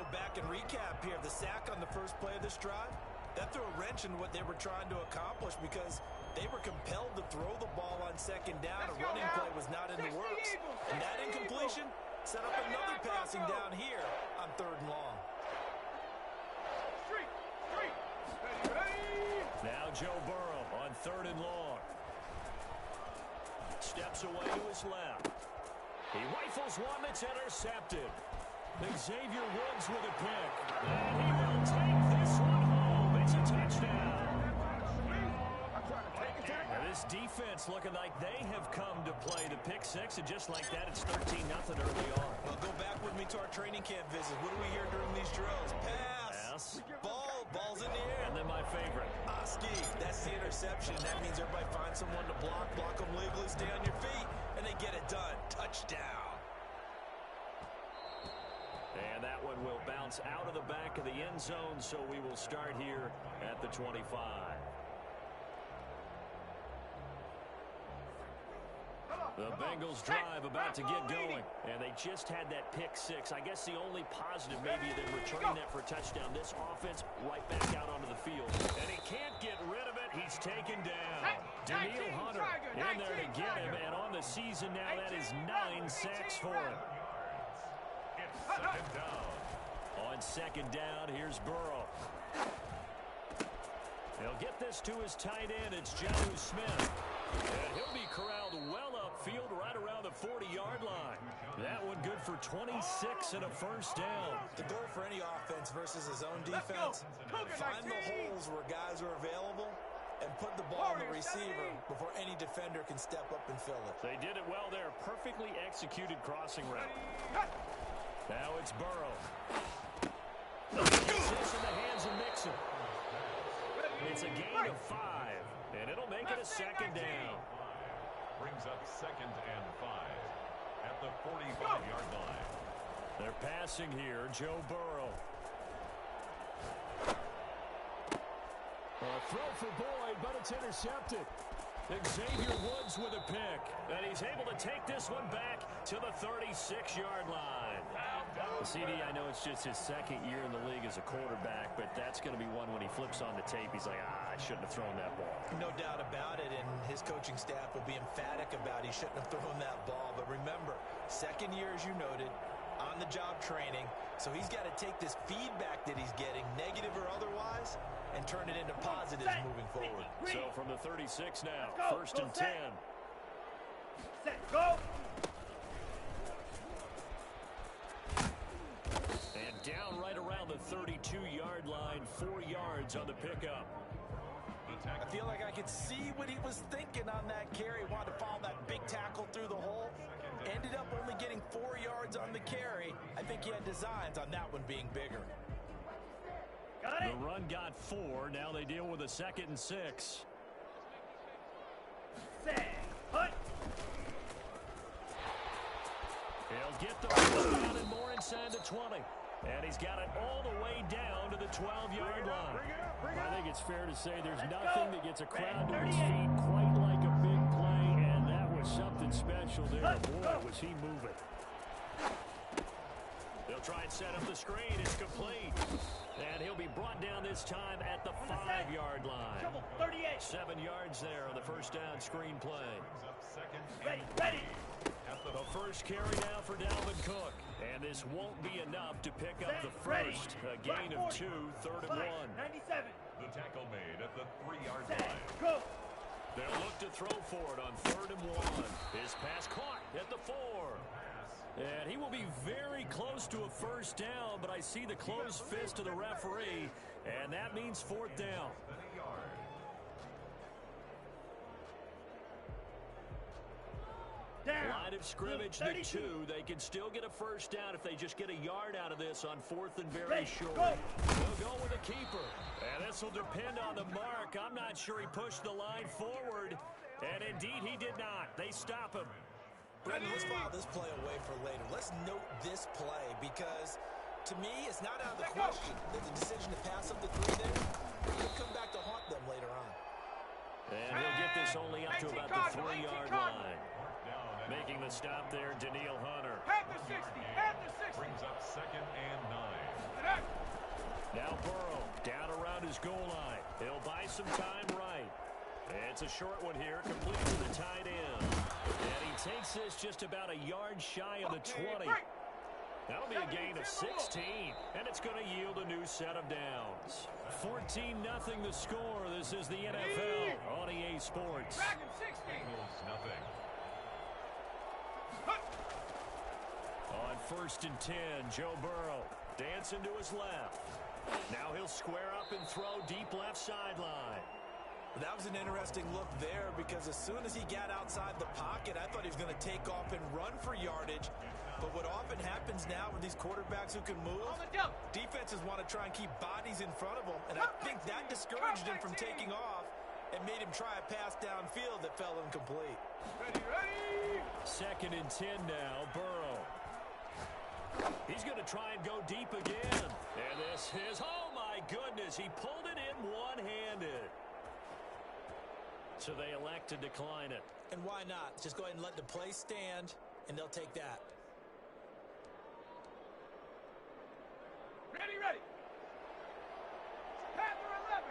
go back and recap here. The sack on the first play of this drive, that threw a wrench in what they were trying to accomplish because they were compelled to throw the ball on second down. A running play was not in the works. And that incompletion set up another passing down here on third and long. Now Joe Burrow on third and long. Steps away to his left. He rifles one that's intercepted. Xavier Woods with a pick. And he will take this one home. It's a touchdown. Now this defense looking like they have come to play the pick six, and just like that, it's 13-0 early on. Well, go back with me to our training camp visit. What do we hear during these drills? Pass. Ball's in the air. And then my favorite. Oski, that's the interception. That means everybody finds someone to block them legally, stay on your feet, and they get it done. Touchdown. And that one will bounce out of the back of the end zone, so we will start here at the 25. The Bengals drive about to get going, and they just had that pick six. I guess the only positive maybe than returning that for a touchdown. This offense right back out onto the field, and he can't get rid of it. He's taken down. Danielle Hunter in there to get him, and on the season now, that is 9 sacks for him. Second down. On second down, here's Burrow. He'll get this to his tight end. It's Jonnu Smith. And he'll be corralled well upfield right around the 40-yard line. That one good for 26 and a first down. The goal for any offense versus his own defense, find the holes where guys are available and put the ball on the receiver before any defender can step up and fill it. They did it well there. Perfectly executed crossing route. Now it's Burrow. Gets this in the hands of Mixon. It's a gain of 5, and it'll make it a second down. Brings up 2nd and 5 at the 45-yard line. They're passing here, Joe Burrow. A throw for Boyd, but it's intercepted. Xavier Woods with a pick, and he's able to take this one back to the 36-yard line. CD, I know it's just his second year in the league as a quarterback, but that's going to be one when he flips on the tape. He's like, I shouldn't have thrown that ball. No doubt about it, and his coaching staff will be emphatic about he shouldn't have thrown that ball. But remember, second year, as you noted, on-the-job training, so he's got to take this feedback that he's getting, negative or otherwise, and turn it into positives moving forward. So from the 36 now, 1st and 10. Set, go! And down right around the 32-yard line, 4 yards on the pickup. I feel like I could see what he was thinking on that carry. Wanted to follow that big tackle through the hole. Ended up only getting 4 yards on the carry. I think he had designs on that one being bigger. The run got 4. Now they deal with a 2nd and 6. He'll get the first down and more inside the 20. And he's got it all the way down to the 12-yard line. I think it's fair to say there's nothing that gets a crowd to its feet quite like a big play, and that was something special there. Boy, was he moving. They'll try and set up the screen. It's complete. And he'll be brought down this time at the 5-yard line. 7 yards there on the first down screen play. Ready. The first carry now for Dalvin Cook. And this won't be enough to pick up the first. A gain of 2, 3rd and 1. 97. The tackle made at the 3-yard line. Go. They'll look to throw for it on 3rd and 1. His pass caught at the 4. And he will be very close to a first down, but I see the closed fist of the referee, and that means 4th down. Line of scrimmage, the 2. They can still get a first down if they just get a yard out of this on 4th and very short. They'll go with a keeper. And this will depend on the mark. I'm not sure he pushed the line forward. And indeed, he did not. They stop him. Brendan, let's file this play away for later. Let's note this play because, to me, it's not out of the question that the decision to pass up the 3 there could come back to haunt them later on. And he'll get this only up to about the 3-yard line. Making the stop there, Danielle Hunter. At the 60. Brings up 2nd and 9. Now Burrow down around his goal line. He'll buy some time right. It's a short one here, complete to the tight end. And he takes this just about a yard shy of the 20. That'll be a gain of 16, and it's going to yield a new set of downs. 14-0 the score. This is the NFL on EA Sports. Bengals nothing. On 1st and 10, Joe Burrow dancing to his left. Now he'll square up and throw deep left sideline. That was an interesting look there because as soon as he got outside the pocket, I thought he was going to take off and run for yardage. But what often happens now with these quarterbacks who can move, defenses want to try and keep bodies in front of them. And I think that discouraged him from taking off and made him try a pass downfield that fell incomplete. 2nd and 10 now, Burrow. He's going to try and go deep again. And this is, oh my goodness, he pulled it in one-handed. So they elect to decline it. And why not? Just go ahead and let the play stand, and they'll take that. Ready. Panther 11.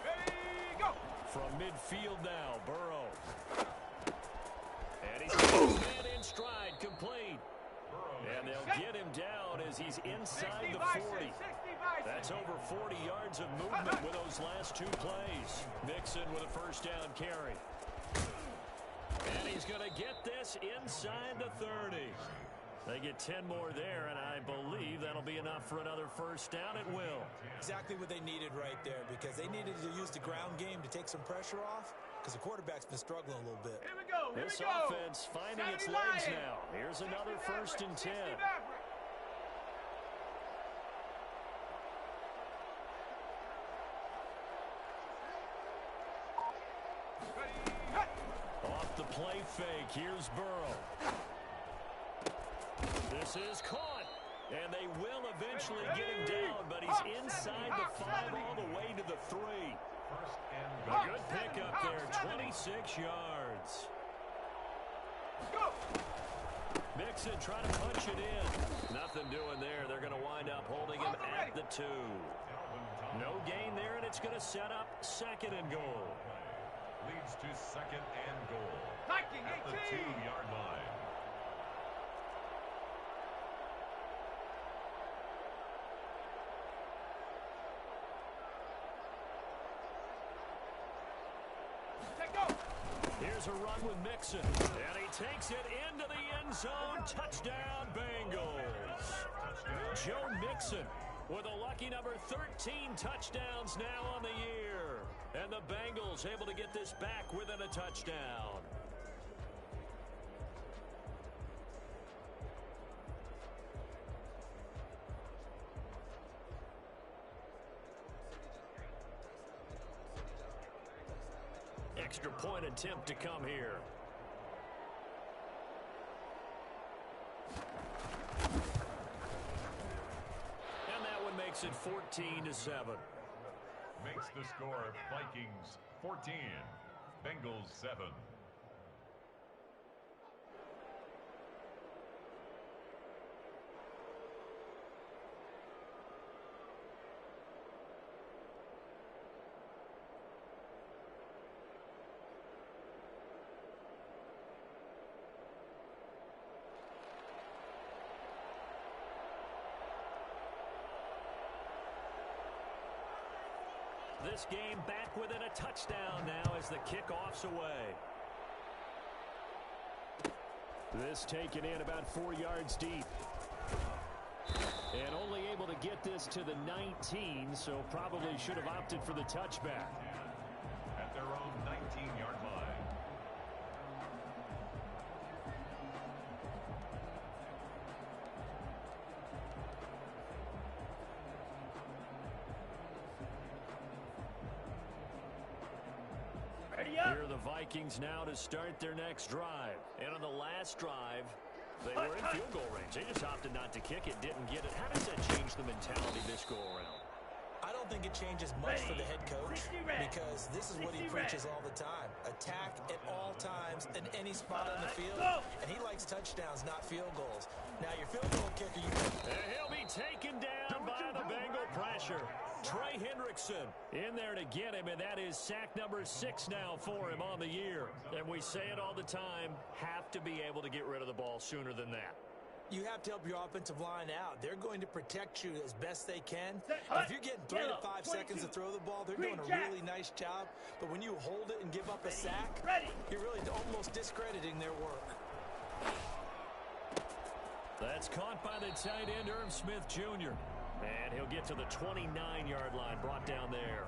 Ready, go. From midfield now, Burrow. And he's got his man in stride, complete. And they'll get him down as he's inside the 40. That's over 40 yards of movement with those last 2 plays. Mixon with a 1st down carry. And he's going to get this inside the 30. They get 10 more there, and I believe that'll be enough for another 1st down at will. Exactly what they needed right there because they needed to use the ground game to take some pressure off because the quarterback's been struggling a little bit. Here we go. This offense finding its legs now. Here's another 1st and 10. Off the play fake, here's Burrow. This is caught, and they will eventually get him down, but he's inside the 5 all the way to the 3. A good pickup there, 26 yards. Mixon trying to punch it in. Nothing doing there. They're going to wind up holding him at the 2. No gain there, and it's going to set up 2nd and goal. Leads to 2nd and goal. Viking At the 2-yard line. Here's a run with Mixon, and he takes it into the end zone. Touchdown, Bengals. Joe Mixon with a lucky number 13 touchdowns now on the year. And the Bengals able to get this back within a touchdown. Extra point attempt to come here. And that one makes it 14-7. Makes the score Vikings 14, Bengals 7. This game back within a touchdown now as the kickoff's away. This taken in about 4 yards deep. And only able to get this to the 19, so probably should have opted for the touchback. At their own 19-yard line. Here are the Vikings now to start their next drive. And on the last drive, they were in field goal range. They just opted not to kick it, didn't get it. How does that change the mentality this go around? I don't think it changes much for the head coach because this is what he preaches all the time. Attack at all times in any spot on the field, and he likes touchdowns, not field goals. Now, your field goal kicker, And he'll be taken down by the Bengal pressure. Trey Hendrickson in there to get him, and that is sack number 6 now for him on the year. And we say it all the time, have to be able to get rid of the ball sooner than that. you have to help your offensive line out. They're going to protect you as best they can. If you're getting 3 to 5 seconds to throw the ball, they're doing a really nice job. But when you hold it and give up a sack, you're really almost discrediting their work. That's caught by the tight end, Irv Smith Jr. And he'll get to the 29-yard line, brought down there.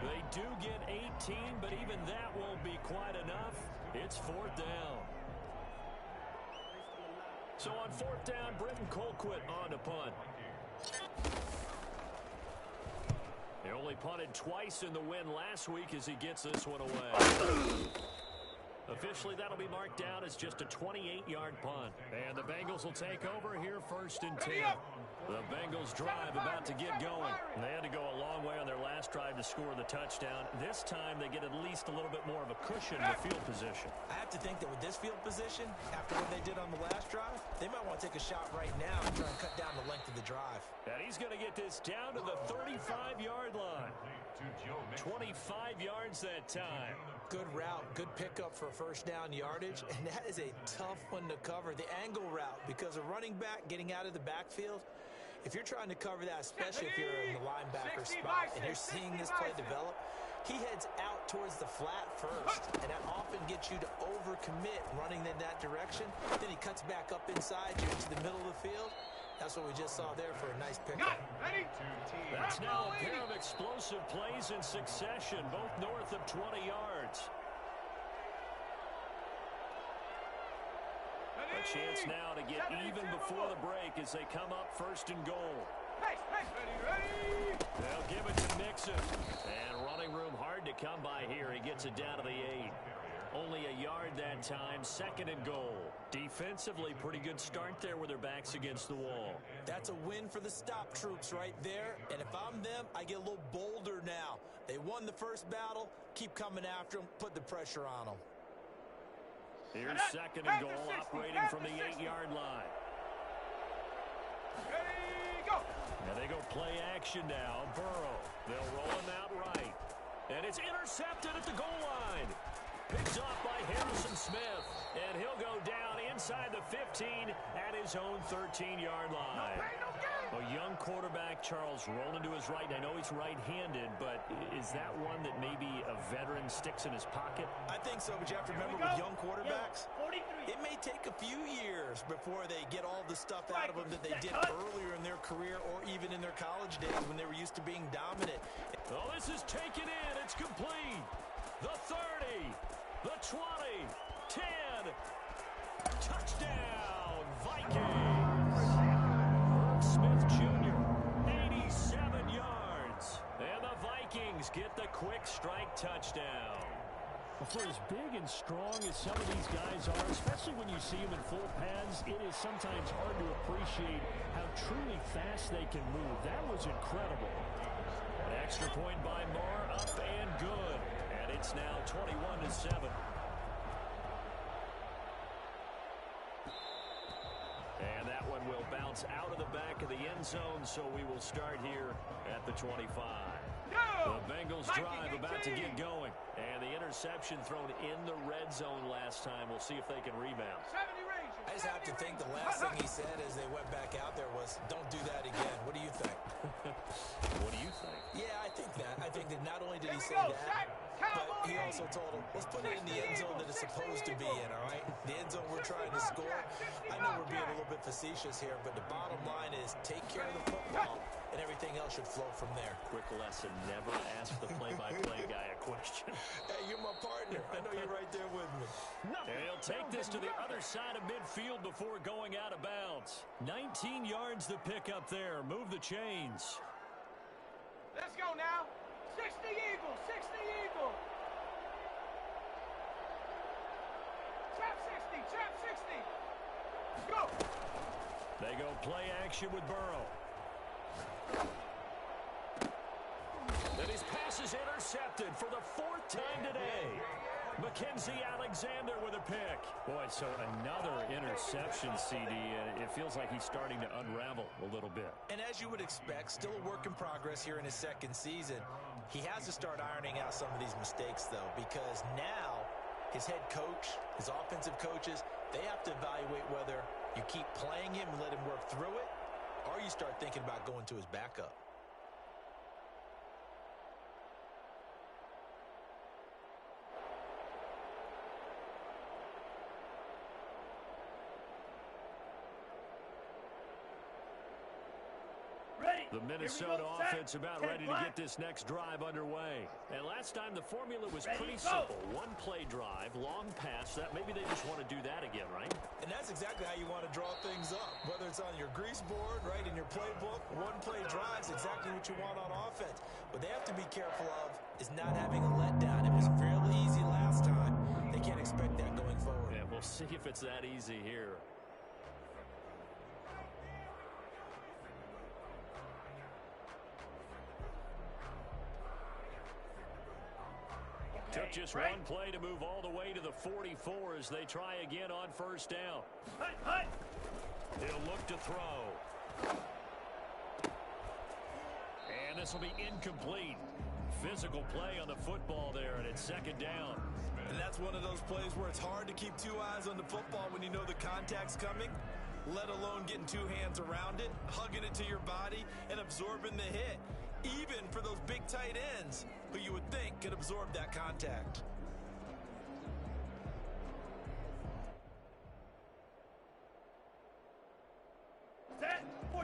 They do get 18, but even that won't be quite enough. It's 4th down. So on 4th down, Britton Colquitt on to punt. He only punted twice in the win last week as he gets this one away. Officially, that'll be marked down as just a 28-yard punt. And the Bengals will take over here 1st and 10. The Bengals drive about to get going. They had to go a long way on their last drive to score the touchdown. This time, they get at least a little bit more of a cushion with field position. I have to think that with this field position, after what they did on the last drive, they might want to take a shot right now and try and cut down the length of the drive. And he's going to get this down to the 35-yard line. 25 yards that time. Good route, good pickup for first down yardage, and that is a tough one to cover. The angle route, because a running back getting out of the backfield, if you're trying to cover that, especially if you're in the linebacker spot and you're seeing this play develop, he heads out towards the flat first, and that often gets you to overcommit running in that direction. Then he cuts back up inside you into the middle of the field. That's what we just saw there for a nice pickup. That's now a pair of explosive plays in succession, both north of 20 yards. A chance now to get even before the break as they come up 1st and goal. They'll give it to Mixon. And running room hard to come by here. He gets it down to the 8. Only a yard that time, 2nd and goal. Defensively, pretty good start there with their backs against the wall. That's a win for the stop troops right there. And if I'm them, I get a little bolder now. They won the first battle. Keep coming after them. Put the pressure on them. Here's 2nd and goal, operating from the 8-yard line. Now they go play action now. Burrow. They'll roll him out right. And it's intercepted at the goal line. Picked off by Harrison Smith. And he'll go down inside the 15 at his own 13-yard line. A young quarterback, Charles, rolling to his right. I know he's right-handed, but is that one that maybe a veteran sticks in his pocket? I think so, but you have to remember with young quarterbacks, it may take a few years before they get all the stuff out of them that they did earlier in their career or even in their college days when they were used to being dominant. Oh, this is taken in. It's complete. The 30, the 20, 10. Touchdown, Vikings. Irv Smith Jr., 87 yards. And the Vikings get the quick strike touchdown. For as big and strong as some of these guys are, especially when you see them in full pads, it is sometimes hard to appreciate how truly fast they can move. That was incredible. An extra point by Moore, up and good. And it's now 21-7. And that one will bounce out of the back of the end zone, so we will start here at the 25. The Bengals drive about to get going. And the interception thrown in the red zone last time. We'll see if they can rebound. I just have to think the last thing he said as they went back out there was, don't do that again. What do you think? What do you think? Yeah, I think that. I think that not only did he say that, but he also told him, let's put it in the end zone that it's supposed to be in, all right? The end zone we're trying to score. I know we're being a little bit facetious here, but the bottom line is take care of the football, and everything else should flow from there. Quick lesson, never ask the play-by-play guy a question. Hey, you're my partner. I know you're right there with me. And he'll take this to the other side of midfield before going out of bounds. 19 yards to pick up there. Move the chains. Let's go now. 60 Eagles, 60 Eagles. Trap 60, trap 60. Go. They go play action with Burrow. His pass is intercepted for the 4th time today. Mackenzie Alexander with a pick. Boy, so another interception, CD, and it feels like he's starting to unravel a little bit. And as you would expect, still a work in progress here in his 2nd season. He has to start ironing out some of these mistakes, though, because now his head coach, his offensive coaches, they have to evaluate whether you keep playing him and let him work through it, or you start thinking about going to his backup. The Minnesota offense about ready to get this next drive underway. And last time the formula was pretty simple. One play drive, long pass. That maybe they just want to do that again, right? And that's exactly how you want to draw things up. Whether it's on your grease board, right, in your playbook, one play drive is exactly what you want on offense. What they have to be careful of is not having a letdown. It was fairly easy last time. They can't expect that going forward. Yeah, we'll see if it's that easy here. Took just one play to move all the way to the 44 as they try again on 1st down. He'll look to throw. And this will be incomplete. Physical play on the football there, and it's 2nd down. And that's one of those plays where it's hard to keep 2 eyes on the football when you know the contact's coming, let alone getting 2 hands around it, hugging it to your body, and absorbing the hit. Even for those big tight ends who you would think could absorb that contact.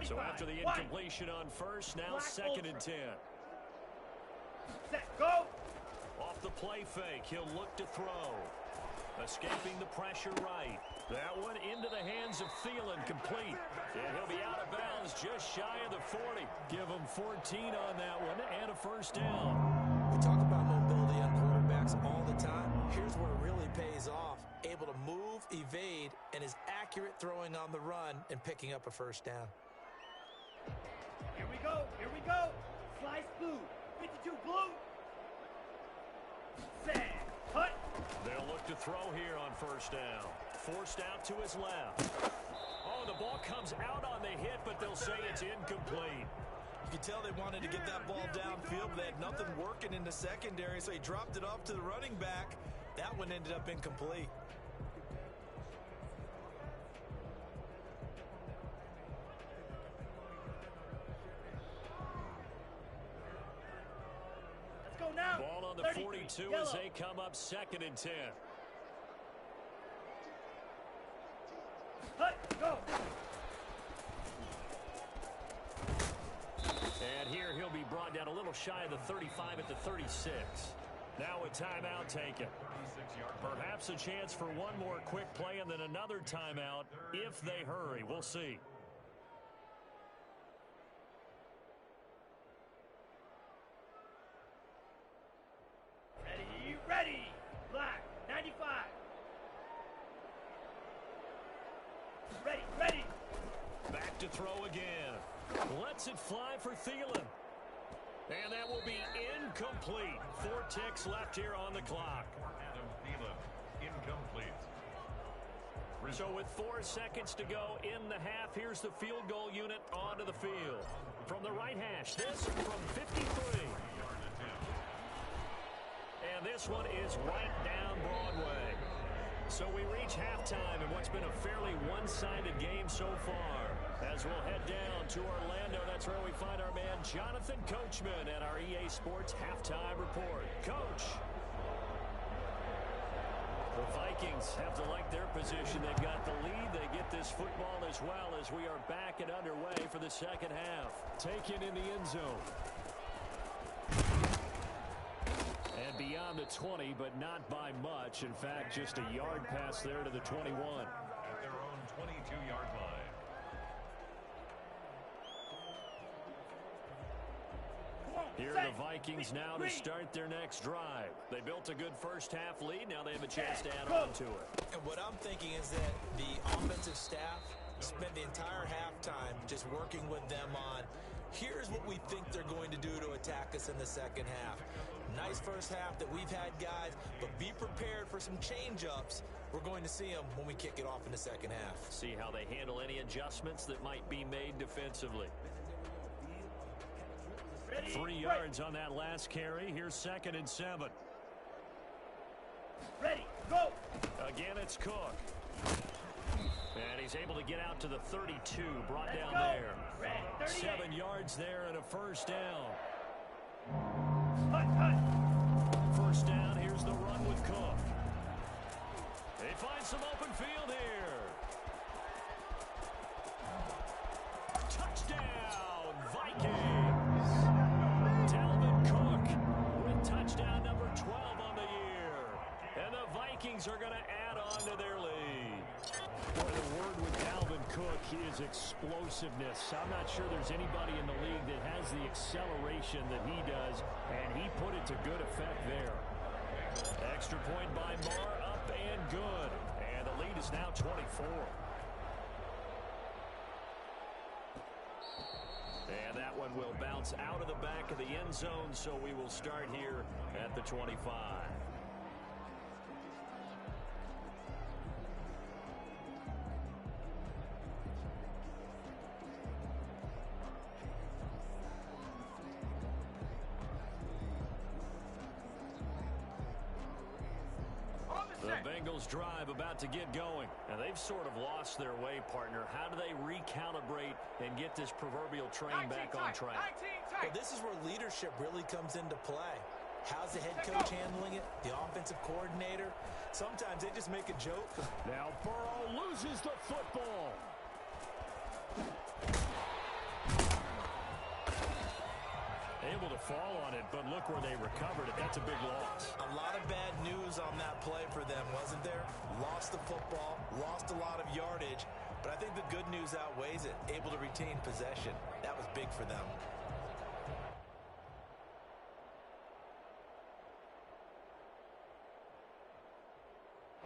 So after the incompletion on 1st, now 2nd and 10. Set, go! Off the play fake, he'll look to throw. Escaping the pressure right. That one into the hands of Thielen, complete. And he'll be out of bounds just shy of the 40. Give him 14 on that one and a 1st down. We talk about mobility on quarterbacks all the time. Here's where it really pays off. Able to move, evade, and is accurate throwing on the run and picking up a 1st down. Here we go, here we go. Slice blue, 52 blue. Set, cut. They'll look to throw here on 1st down. Forced out to his left. Oh, the ball comes out on the hit, but they'll say it's incomplete. You can tell they wanted to get that ball downfield, but they had nothing working in the secondary, so he dropped it off to the running back. That one ended up incomplete. Let's go now. Ball on the 42 as they come up 2nd and 10. Go. And here he'll be brought down a little shy of the 35 at the 36. Now a timeout taken. Perhaps a chance for one more quick play and then another timeout if they hurry. We'll see. Ready. Black, 95. Ready. Back to throw again. Lets it fly for Thielen. And that will be incomplete. 4 ticks left here on the clock. Adam Thielen, incomplete. So with 4 seconds to go in the half, here's the field goal unit onto the field. From the right hash, this from 53. And this one is right down Broadway. So we reach halftime in what's been a fairly one-sided game so far. As we'll head down to Orlando, that's where we find our man Jonathan Coachman at our EA Sports Halftime Report. Coach. The Vikings have to like their position. They've got the lead. They get this football as well as we are back and underway for the 2nd half. Taken in the end zone. And beyond the 20, but not by much. In fact, just a yard pass there to the 21. At their own 22-yard line. Here are the Vikings now to start their next drive. They built a good 1st half lead. Now they have a chance to add on to it. And what I'm thinking is that the offensive staff spent the entire halftime just working with them on Here's what we think they're going to do to attack us in the second half. Nice first half that we've had, guys, but be prepared for some change-ups. We're going to see them when we kick it off in the second half. See how they handle any adjustments that might be made defensively. 3 yards on that last carry. Here's 2nd and 7. Ready, go! Again, it's Cook. And he's able to get out to the 32, brought Let's down go. there. Red, 7 yards there and a first down. Cut. First down, here's the run with Cook. They find some open field here. Touchdown, Vikings. Dalvin Cook with touchdown number 12 on the year. And the Vikings are going to add on to their lead. Boy, the word with Dalvin Cook is explosiveness. I'm not sure there's anybody in the league that has the acceleration that he does, and he put it to good effect there. Extra point by Marr, up and good. And the lead is now 24. And that one will bounce out of the back of the end zone, so we will start here at the 25. The Bengals drive about to get going. And they've sort of lost their way, partner. How do they recalibrate and get this proverbial train back on track? Well, this is where leadership really comes into play. How's the head coach handling it? The offensive coordinator? Sometimes they just make a joke. Now Burrow loses the football. Able to fall on it, but look where they recovered it. That's a big loss. A lot of bad news on that play for them, wasn't there? Lost the football, lost a lot of yardage, but I think the good news outweighs it. Able to retain possession. That was big for them.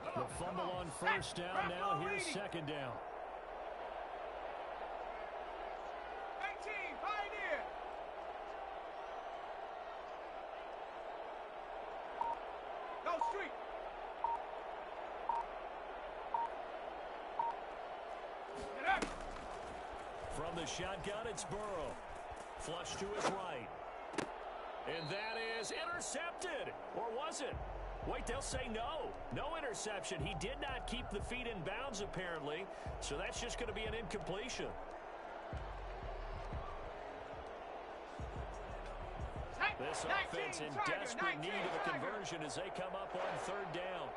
The fumble on first down. Now here's 2nd down. 18, Pioneer! Go street! Get up! From the shotgun, it's Burrow. Flush to his right. And that is intercepted. Or was it? Wait, they'll say no. No interception. He did not keep the feet in bounds, apparently. So that's just going to be an incompletion. This offense in desperate need of a conversion as they come up on 3rd down.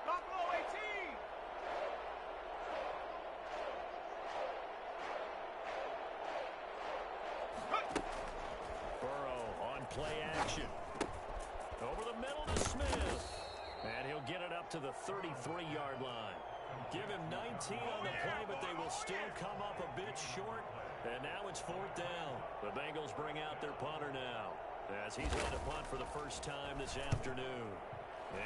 Buffalo 18! Burrow on play action. Over the middle to Smith. And he'll get it up to the 33-yard line. Give him 19 on the play, but they will still come up a bit short. And now it's 4th down. The Bengals bring out their punter now, as he's led a punt for the first time this afternoon.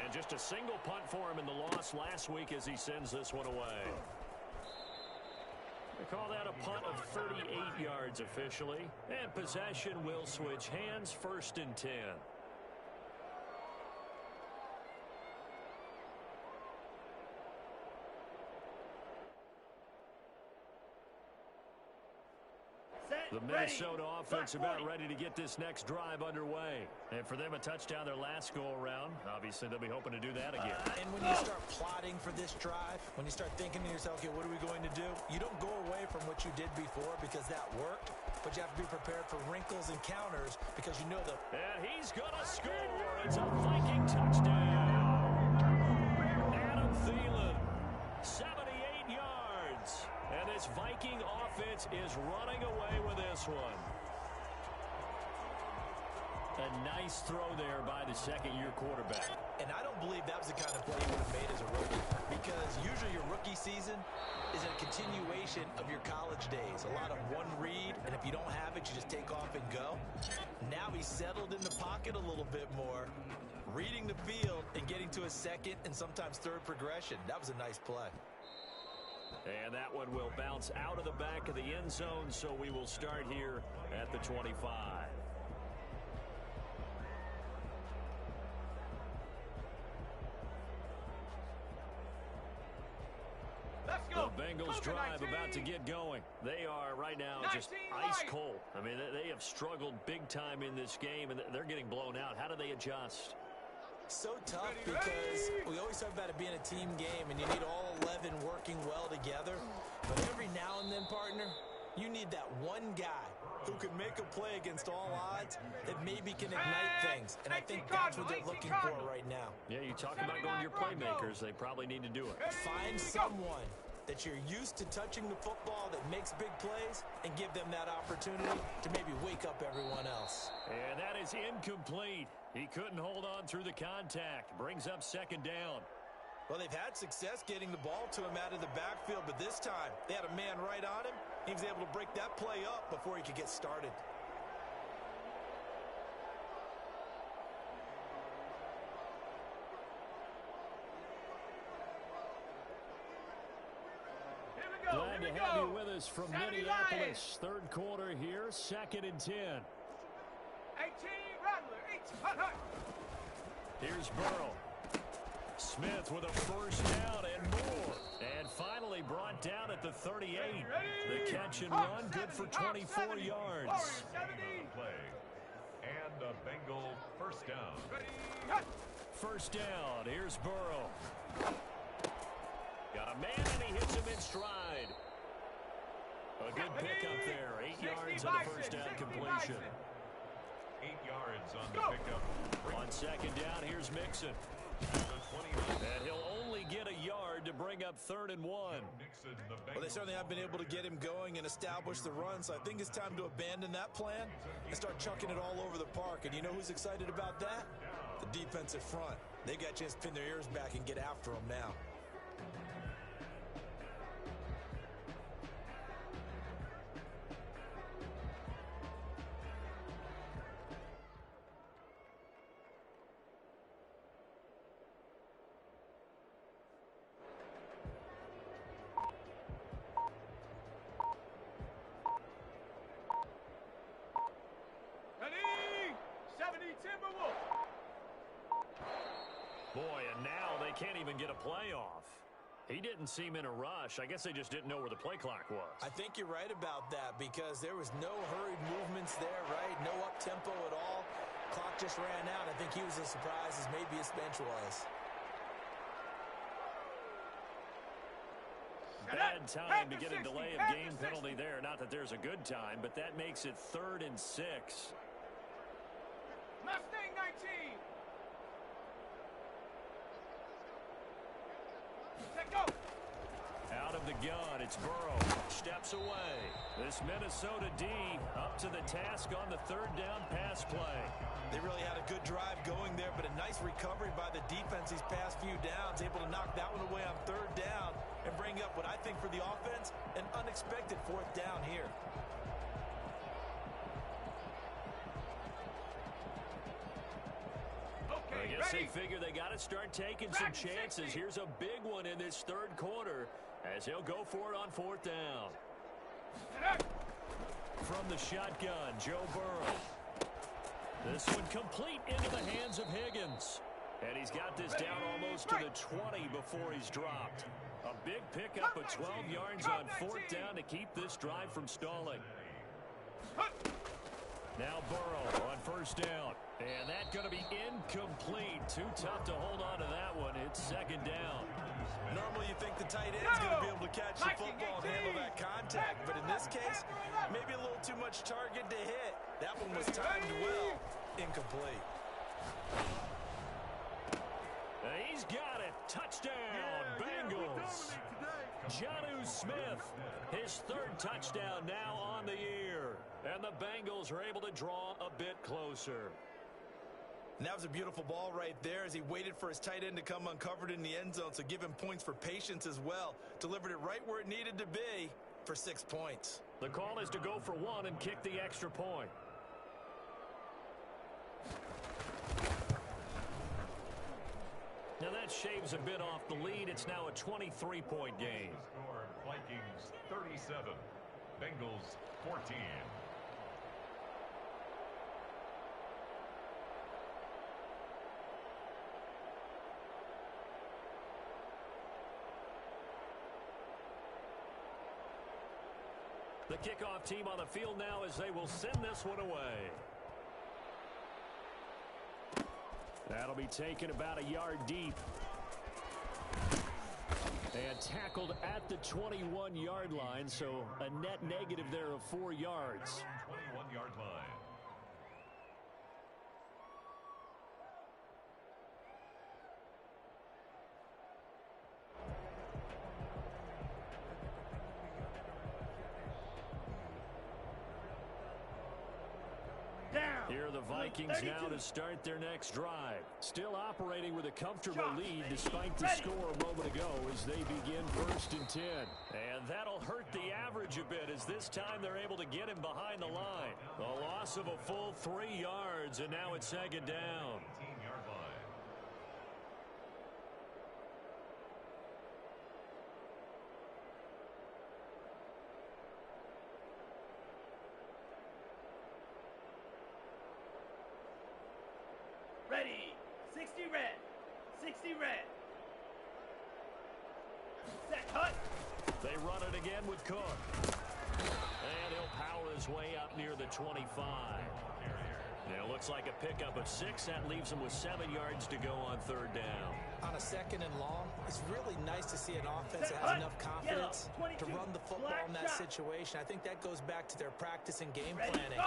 And just a single punt for him in the loss last week as he sends this one away. They call that a punt of 38 yards officially. And possession will switch hands, 1st and 10. The Minnesota offense about ready to get this next drive underway. And for them, a touchdown their last go-around. Obviously, they'll be hoping to do that again. And when you start plotting for this drive, when you start thinking to yourself, okay, what are we going to do? You don't go away from what you did before because that worked, but you have to be prepared for wrinkles and counters because you know the... And he's going to score. It's a Viking touchdown. Adam Thielen, 78 yards. And this Viking offense is running away with this one. A nice throw there by the 2nd-year quarterback. And I don't believe that was the kind of play you would have made as a rookie, because usually your rookie season is a continuation of your college days. A lot of one read, and if you don't have it, you just take off and go. Now he's settled in the pocket a little bit more, reading the field and getting to a 2nd and sometimes 3rd progression. That was a nice play. And that one will bounce out of the back of the end zone, so we will start here at the 25. The Bengals drive about to get going. They are right now just ice cold. I mean, they have struggled big time in this game, and they're getting blown out. How do they adjust? So tough because we always talk about it being a team game, and you need all 11 working well together. But every now and then, partner, you need that one guy who can make a play against all odds that maybe can ignite things. And I think that's what they're looking for right now. Yeah, you talk about going to your playmakers. They probably need to do it. Find someone that you're used to touching the football that makes big plays and give them that opportunity to maybe wake up everyone else. And that is incomplete. He couldn't hold on through the contact. Brings up second down. Well, they've had success getting the ball to him out of the backfield, but this time they had a man right on him. He was able to break that play up before he could get started. Glad to have you with us from Minneapolis. Third quarter here, 2nd and 10. 18, Rattler, 18, hut. Here's Burrow. Smith with a first down and more. And finally brought down at the 38. The catch and run, good for 24 yards. Play. And a Bengal first down. First down, here's Burrow. Got a man and he hits him in stride. A good pickup there. 8 yards on the first down completion. 8 yards on the pickup. On second down, here's Mixon. And he'll only get a yard to bring up 3rd and 1. Well, they certainly have been able to get him going and establish the run, so I think it's time to abandon that plan and start chucking it all over the park. And you know who's excited about that? The defensive front. They got a chance to pin their ears back and get after him now. Boy, and now they can't even get a play off. He didn't seem in a rush. I guess they just didn't know where the play clock was. I think you're right about that because there was no hurried movements there, right? No up-tempo at all. Clock just ran out. I think he was as surprised as maybe his bench was. Bad time to get a delay of game penalty there. Not that there's a good time, but that makes it 3rd and 6. Mustang 19. Let go. Out of the gun, it's Burrow. Steps away. This Minnesota D up to the task on the 3rd down pass play. They really had a good drive going there, but a nice recovery by the defense these past few downs, able to knock that one away on 3rd down and bring up what I think for the offense, an unexpected 4th down here. I guess they figure they got to start taking some chances. Here's a big one in this 3rd quarter as he'll go for it on 4th down. From the shotgun, Joe Burrow. This one complete into the hands of Higgins. And he's got this down almost to the 20 before he's dropped. A big pickup of 12 yards on 4th down to keep this drive from stalling. Now Burrow on 1st down. And that's going to be incomplete. Too tough to hold on to that one. It's 2nd down. Normally you think the tight end's going to be able to catch the football and handle that contact. But in this case, maybe a little too much target to hit. That one was timed well. Incomplete. He's got it. Touchdown, Bengals. Jonnu Smith, his 3rd touchdown now on the year. And the Bengals are able to draw a bit closer. And that was a beautiful ball right there as he waited for his tight end to come uncovered in the end zone, so give him points for patience as well. Delivered it right where it needed to be for 6 points. The call is to go for 1 and kick the extra point. Now that that shaves a bit off the lead. It's now a 23-point game. Score, Vikings 37, Bengals 14. The kickoff team on the field now as they will send this one away. That'll be taken about a yard deep. And tackled at the 21-yard line, so a net negative there of 4 yards. 21-yard line. Here are the Vikings now to start their next drive. Still operating with a comfortable lead despite the score a moment ago as they begin 1st and 10. And that'll hurt the average a bit as this time they're able to get him behind the line. A loss of a full 3 yards, and now it's 2nd down. 18-yard line. Ready. 60 red. 60 red. Set cut. They run it again with Cook. And he'll power his way up near the 25. And it looks like a pickup of 6. That leaves him with 7 yards to go on 3rd down. On a 2nd and long, it's really nice to see an offense that has enough confidence to run the football in that situation. I think that goes back to their practice and game planning.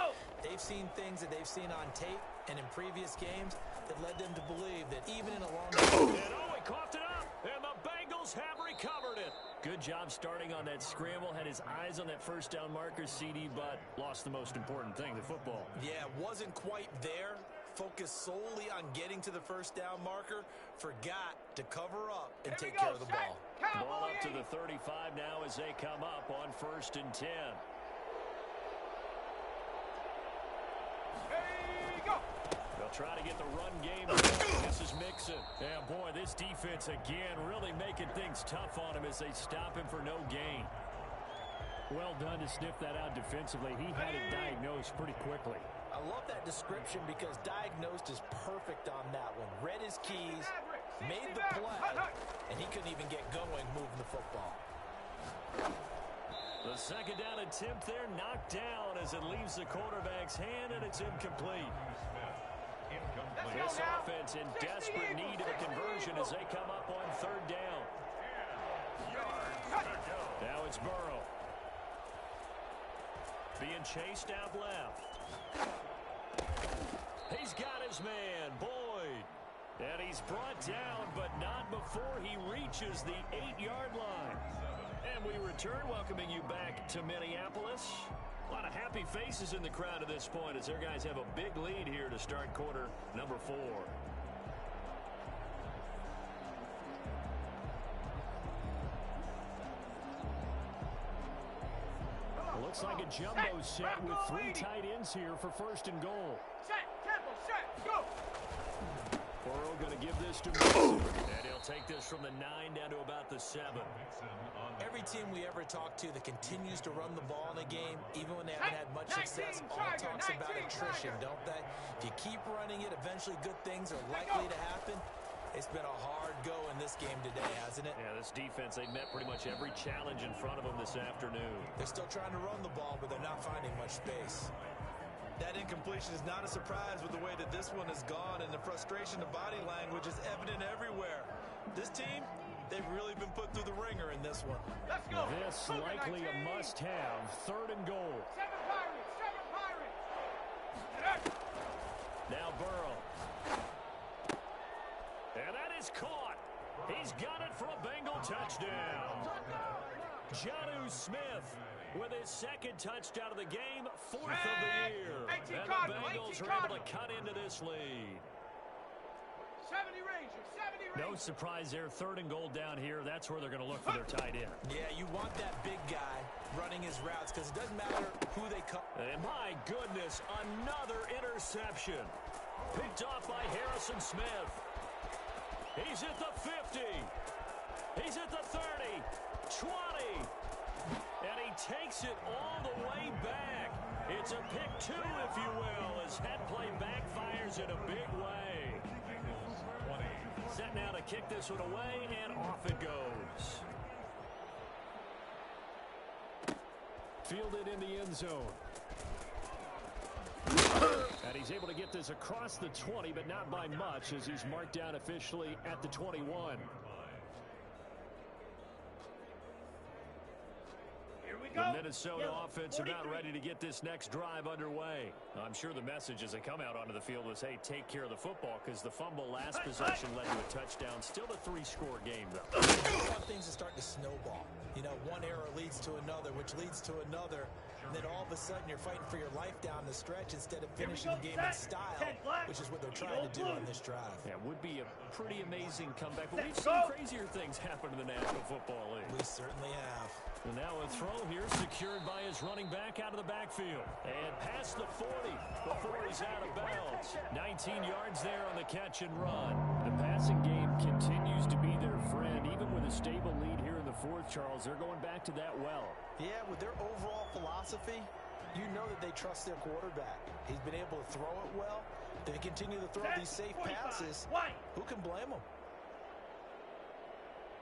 They've seen things that they've seen on tape and in previous games that led them to believe that even in a long game. And he coughed it up, and the Bengals have recovered it. Good job starting on that scramble. Had his eyes on that 1st down marker, CD, but lost the most important thing, the football. Yeah, wasn't quite there. Focused solely on getting to the 1st down marker. Forgot to cover up and take care of the ball. Ball up to the 35 now as they come up on 1st and 10. They'll try to get the run game going. This is Mixon. Yeah, boy, this defense again really making things tough on him as they stop him for no gain. Well done to sniff that out defensively. He had it diagnosed pretty quickly. I love that description because diagnosed is perfect on that one. Read his keys, made the play, and he couldn't even get going moving the football. The 2nd down attempt there knocked down as it leaves the quarterback's hand, and it's incomplete. This offense in desperate need of a conversion as they come up on 3rd down. Now it's Burrow. Being chased out left. He's got his man, Boyd. And he's brought down, but not before he reaches the 8-yard line. And we return, welcoming you back to Minneapolis. A lot of happy faces in the crowd at this point as their guys have a big lead here to start quarter number 4. Looks like a jumbo set with 3 tight ends here for 1st and goal. Set, tempo, set, go! Burrow going to give this to Mixon. And he'll take this from the 9 down to about the 7. Every team we ever talk to that continues to run the ball in a game, even when they haven't had much success, all talks about attrition, don't they? If you keep running it, eventually good things are likely to happen. It's been a hard go in this game today, hasn't it? Yeah, this defense, they've met pretty much every challenge in front of them this afternoon. They're still trying to run the ball, but they're not finding much space. That incompletion is not a surprise with the way that this one has gone, and the frustration of body language is evident everywhere. This team, they've really been put through the ringer in this one. Let's go. This likely a must-have, 3rd and goal. 7 Pirates. Now Burrow. And that is caught. He's got it for a Bengal touchdown. Jonnu Smith with his 2nd touchdown of the game, 4th of the year. And the Bengals are able to cut into this lead. 70 Rangers, 70 Rangers. No surprise there, 3rd and goal down here. That's where they're going to look for their tight end. Yeah, you want that big guy running his routes because it doesn't matter who they cut. And my goodness, another interception. Picked off by Harrison Smith. He's at the 50. He's at the 30, 20. And he takes it all the way back. It's a pick two, if you will, as head play backfires in a big way. Set now to kick this one away, and off it goes. Fielded in the end zone. And he's able to get this across the 20, but not by much, as he's marked down officially at the 21. The Minnesota offense about ready to get this next drive underway. I'm sure the message as they come out onto the field was, hey, take care of the football, because the fumble last possession led to a touchdown. Still a 3-score game, though. Things are starting to snowball. You know, one error leads to another, which leads to another. And then all of a sudden you're fighting for your life down the stretch instead of finishing the game in style, which is what they're trying to do on this drive. Yeah, it would be a pretty amazing comeback. But we've seen crazier things happen in the National Football League. We certainly have. And now a throw here secured by his running back out of the backfield. And past the 40 before he's out of bounds. 19 yards there on the catch and run. The passing game continues to be their friend. Even with a stable lead here in the fourth, Charles, they're going back to that well. Yeah, with their overall philosophy, you know that they trust their quarterback. He's been able to throw it well. They continue to throw these safe passes. Who can blame them?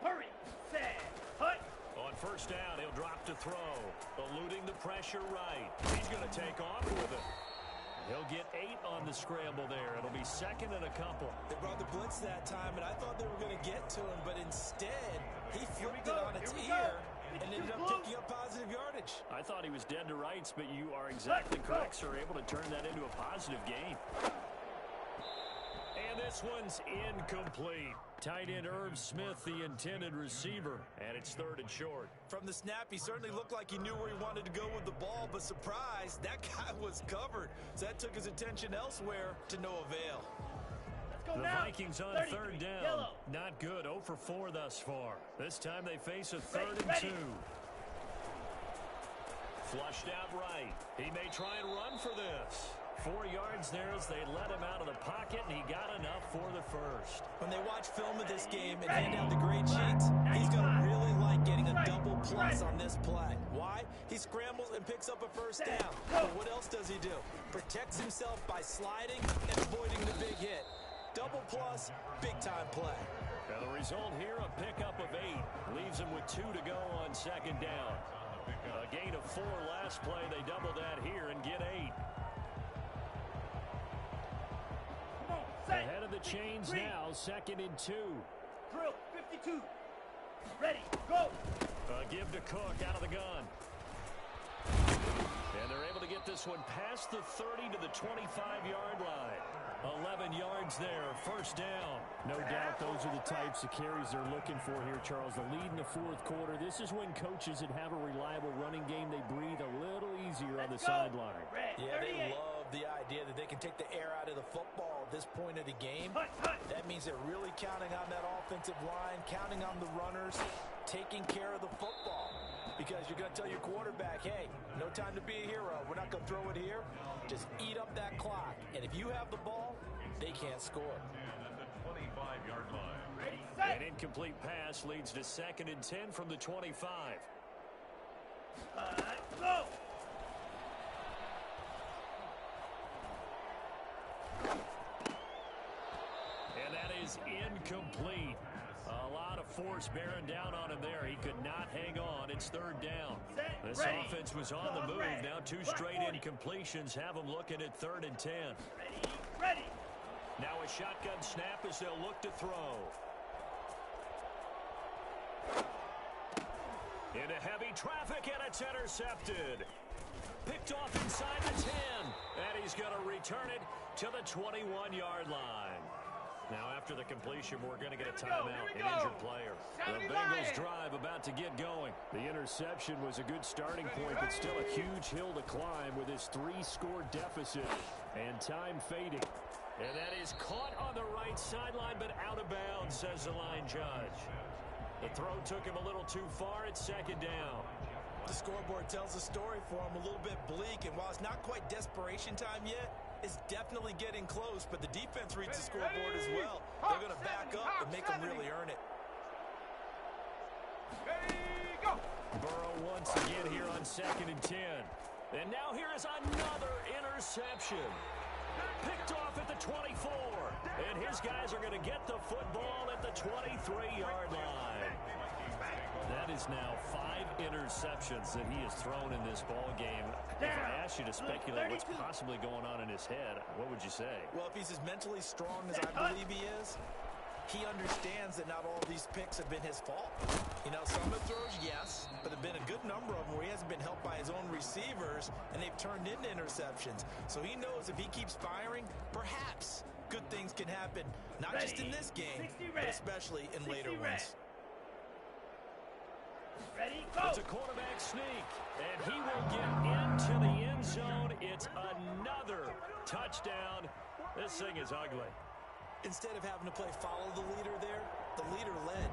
Hurry, set, hut. On first down, he'll drop to throw. Eluding the pressure right. He's going to take off with it. He'll get 8 on the scramble there. It'll be second and a couple. They brought the blitz that time, and I thought they were going to get to him, but instead, he flipped it on its ear and ended up picking up positive yardage. I thought he was dead to rights, but you are exactly correct, sir. Able to turn that into a positive gain. And this one's incomplete. Tight end Irv Smith, the intended receiver, and it's third and short. From the snap, he certainly looked like he knew where he wanted to go with the ball, but surprise, that guy was covered. So that took his attention elsewhere to no avail. The Vikings on third down. Not good. 0 for 4 thus far. This time they face a third and 2. Flushed out right. He may try and run for this. 4 yards there as they let him out of the pocket, and he got enough for the first. When they watch film of this game and hand out the grade sheets, he's going to really like getting a double plus on this play. Why? He scrambles and picks up a first down. But what else does he do? Protects himself by sliding and avoiding the big hit. Double plus, big-time play. Now the result here, a pickup of 8. Leaves him with 2 to go on second down. A gain of 4 last play. They double that here and get 8. Ahead of the chains now, second and 2. Drill, 52. Ready, go. Give to Cook out of the gun. And they're able to get this one past the 30 to the 25-yard line. 11 yards there, first down. No doubt those are the types of carries they're looking for here, Charles. The lead in the fourth quarter. This is when coaches that have a reliable running game, they breathe a little easier on the sideline. Yeah, they love the idea that they can take the air out of the football at this point of the game. That means they're really counting on that offensive line, counting on the runners, taking care of the football. Because you're going to tell your quarterback, hey, no time to be a hero. We're not going to throw it here. Just eat up that clock. And if you have the ball, they can't score. At the 25-yard line. An incomplete pass leads to second and 10 from the 25. Go! And that is incomplete. A lot of force bearing down on him there. He could not hang on. It's third down. This offense was on the move. Now 2 straight incompletions have them looking at third and 10. Ready. Now a shotgun snap as they'll look to throw. Into heavy traffic, and it's intercepted. Picked off inside the 10. And he's going to return it to the 21-yard line. Now, after the completion, we're going to get a timeout, an injured player. The Bengals drive about to get going. The interception was a good starting point, but still a huge hill to climb with his 3-score deficit. And time fading. And that is caught on the right sideline, but out of bounds, says the line judge. The throw took him a little too far. It's second down. The scoreboard tells the story for him, a little bit bleak, and while it's not quite desperation time yet, is definitely getting close, but the defense reads the scoreboard as well. They're going to back up and make them really earn it. Burrow once again here on 2nd and 10. And now here is another interception. Picked off at the 24. And his guys are going to get the football at the 23-yard line. That is now 5 interceptions that he has thrown in this ball game. If I asked you to speculate what's possibly going on in his head, what would you say? Well, if he's as mentally strong as I believe he is, he understands that not all these picks have been his fault. You know, some of the throws, yes, but there have been a good number of them where he hasn't been helped by his own receivers, and they've turned into interceptions. So he knows if he keeps firing, perhaps good things can happen, not just in this game, but especially in later ones. Ready, go. It's a quarterback sneak, and he will get into the end zone. It's another touchdown. This thing is ugly. Instead of having to play follow the leader there, the leader led.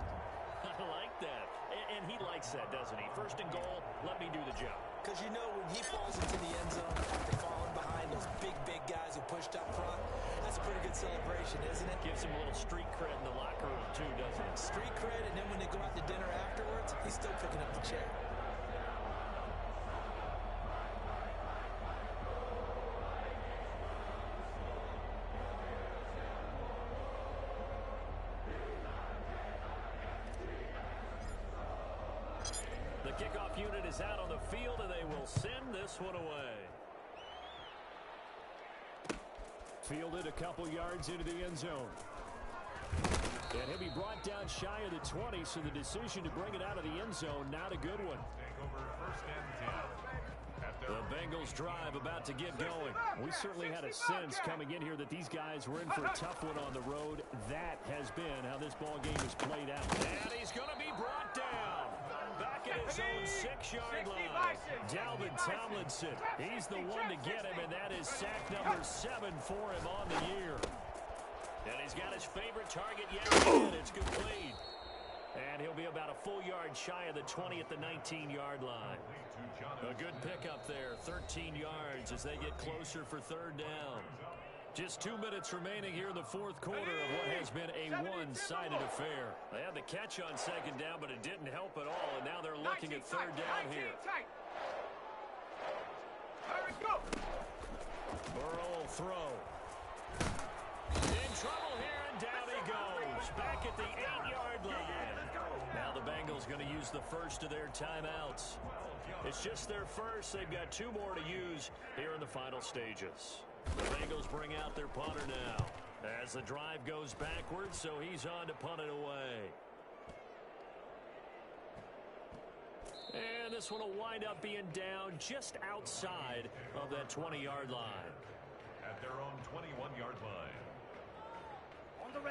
I like that. And he likes that, doesn't he? 1st and goal, let me do the job. Because you know when he falls into the end zone after falling behind those big guys who pushed up front, that's a pretty good celebration, isn't it? Gives him a little street cred in the locker room, too, doesn't it? Street cred, and then when they go out to dinner afterwards, he's still picking up the check. The kickoff unit is out on the field, and they will send this one away. Fielded a couple yards into the end zone. And he'll be brought down shy of the 20, so the decision to bring it out of the end zone, not a good one. Take over 1st and 10. The Bengals drive about to get going. We certainly had a sense coming in here that these guys were in for a tough one on the road. That has been how this ball game has played out. And he's going to be brought down. Back at his own 6-yard line. Dalvin Tomlinson. He's the one to get him, and that is sack number 7 for him on the year. And he's got his favorite target yet again. It's complete. And he'll be about a full yard shy of the 20 at the 19-yard line. A good pickup there, 13 yards as they get closer for 3rd down. Just 2 minutes remaining here in the 4th quarter of what has been a one-sided affair. They had the catch on 2nd down, but it didn't help at all, and now they're looking at 3rd down here. Burrow will throw. In trouble here, and down he goes. Back at the 8-yard line. Now the Bengals going to use the first of their timeouts. It's just their first. They've got 2 more to use here in the final stages. The Bengals bring out their punter now as the drive goes backwards, so he's on to punt it away. And this one will wind up being down just outside of that 20-yard line. At their own 21-yard line.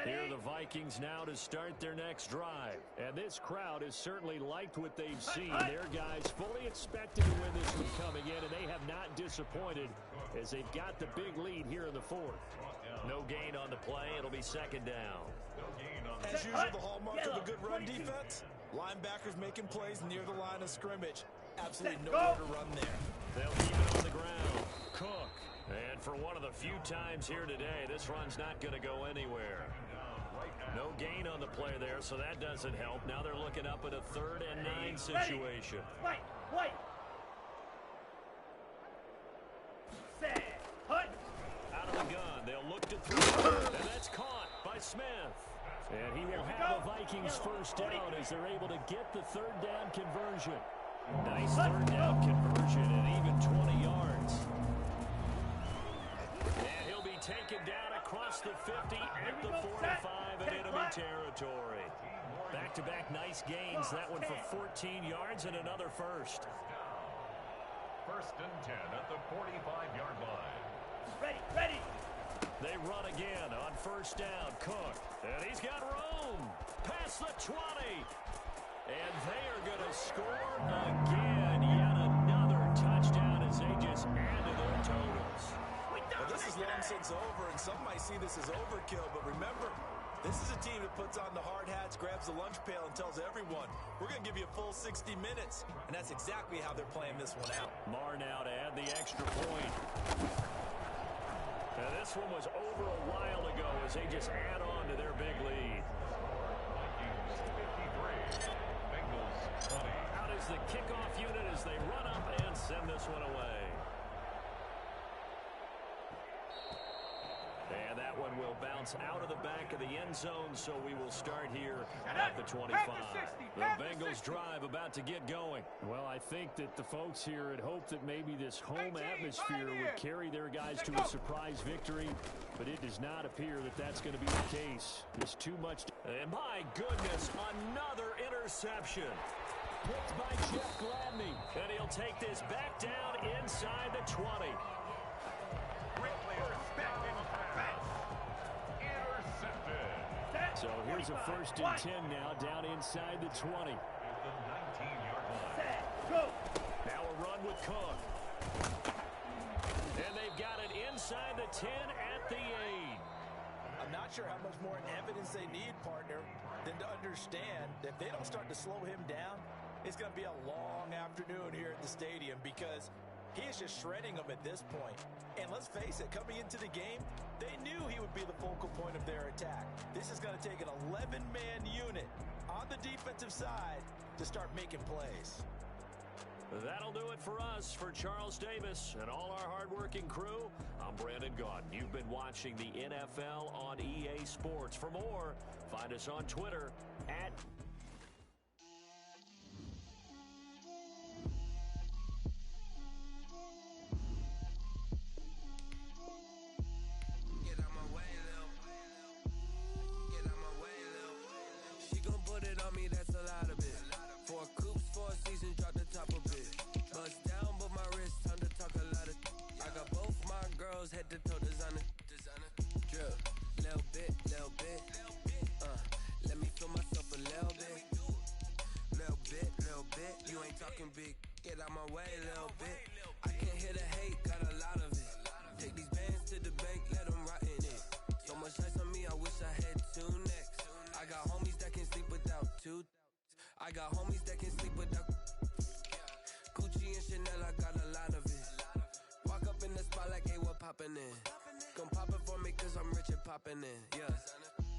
Here are the Vikings now to start their next drive. And this crowd has certainly liked what they've seen. Their guys fully expected to win this one coming in, and they have not disappointed as they've got the big lead here in the 4th. No gain on the play. It'll be 2nd down. As usual, the hallmark of a good run defense, linebackers making plays near the line of scrimmage. Absolutely nowhere to run there. They'll keep it on the ground. Cook. And for one of the few times here today, this run's not going to go anywhere. No gain on the play there, so that doesn't help. Now they're looking up at a 3rd and 9 situation. Wait. Set. Hut. Out of the gun, they'll look to throw, and that's caught by Smith. And he will have the Vikings first down as they're able to get the 3rd down conversion. Nice 3rd down conversion and even 20 yards. And he'll be taken down across the 50 at the 45 in enemy territory. Back-to-back nice gains. That one for 14 yards and another first. 1st and 10 at the 45-yard line. Ready. They run again on 1st down. Cook. And he's got room. Past the 20. And they are going to score again. Yet another touchdown as they just add to their totals. Well, this is long since over, and some might see this as overkill, but remember, this is a team that puts on the hard hats, grabs the lunch pail, and tells everyone, we're going to give you a full 60 minutes. And that's exactly how they're playing this one out. Marr now to add the extra point. Now, this one was over a while ago as they just add on to their big lead. Vikings 53, Bengals 20. Out is the kickoff unit as they run up and send this one away. And that one will bounce out of the back of the end zone, so we will start here at the 25. The Bengals drive about to get going. Well, I think that the folks here had hoped that maybe this home atmosphere would carry their guys to a surprise victory, but it does not appear that that's going to be the case. There's too much. And my goodness, another interception. Picked by Jeff Gladney. And he'll take this back down inside the 20. So here's a 1st and 10 now down inside the 20. At the 19-yard line. Set, go. Now a run with Cook. And they've got it inside the 10 at the 8. I'm not sure how much more evidence they need, partner, than to understand that if they don't start to slow him down, it's going to be a long afternoon here at the stadium because he is just shredding them at this point. And let's face it, coming into the game, they knew he would be the focal point of their attack. This is going to take an 11-man unit on the defensive side to start making plays. That'll do it for us. For Charles Davis and all our hardworking crew, I'm Brandon Gaudin. You've been watching the NFL on EA Sports. For more, find us on Twitter at head to toe designer, drip, little bit, let me feel myself a little bit, you ain't talking big, get out my way, little bit, I can't hear the hate, got a lot of it, take these bands to the bank, let them rot in it, so much ice on me, I wish I had 2 necks, I got homies that can sleep without 2, I got homies that can sleep without, Gucci and Chanel, I got a lot of it, walk up in the spot like, hey, what poppin' in? Gon' pop it for me cause I'm rich and poppin' in, yeah.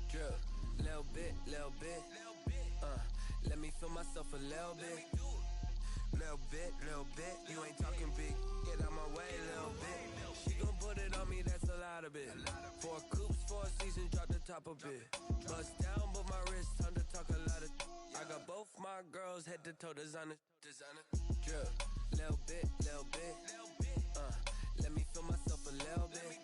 Drip, little bit, let me feel myself a little bit. Little bit, you ain't talking big, get out my way, little bit. She gon' put it on me, that's a lot of it. 4 coops, 4 seasons, drop the top a bit. Bust down, but my wrist, time to talk a lot of. I got both my girls, head to toe designer. Drip, little bit, let me feel myself a little bit.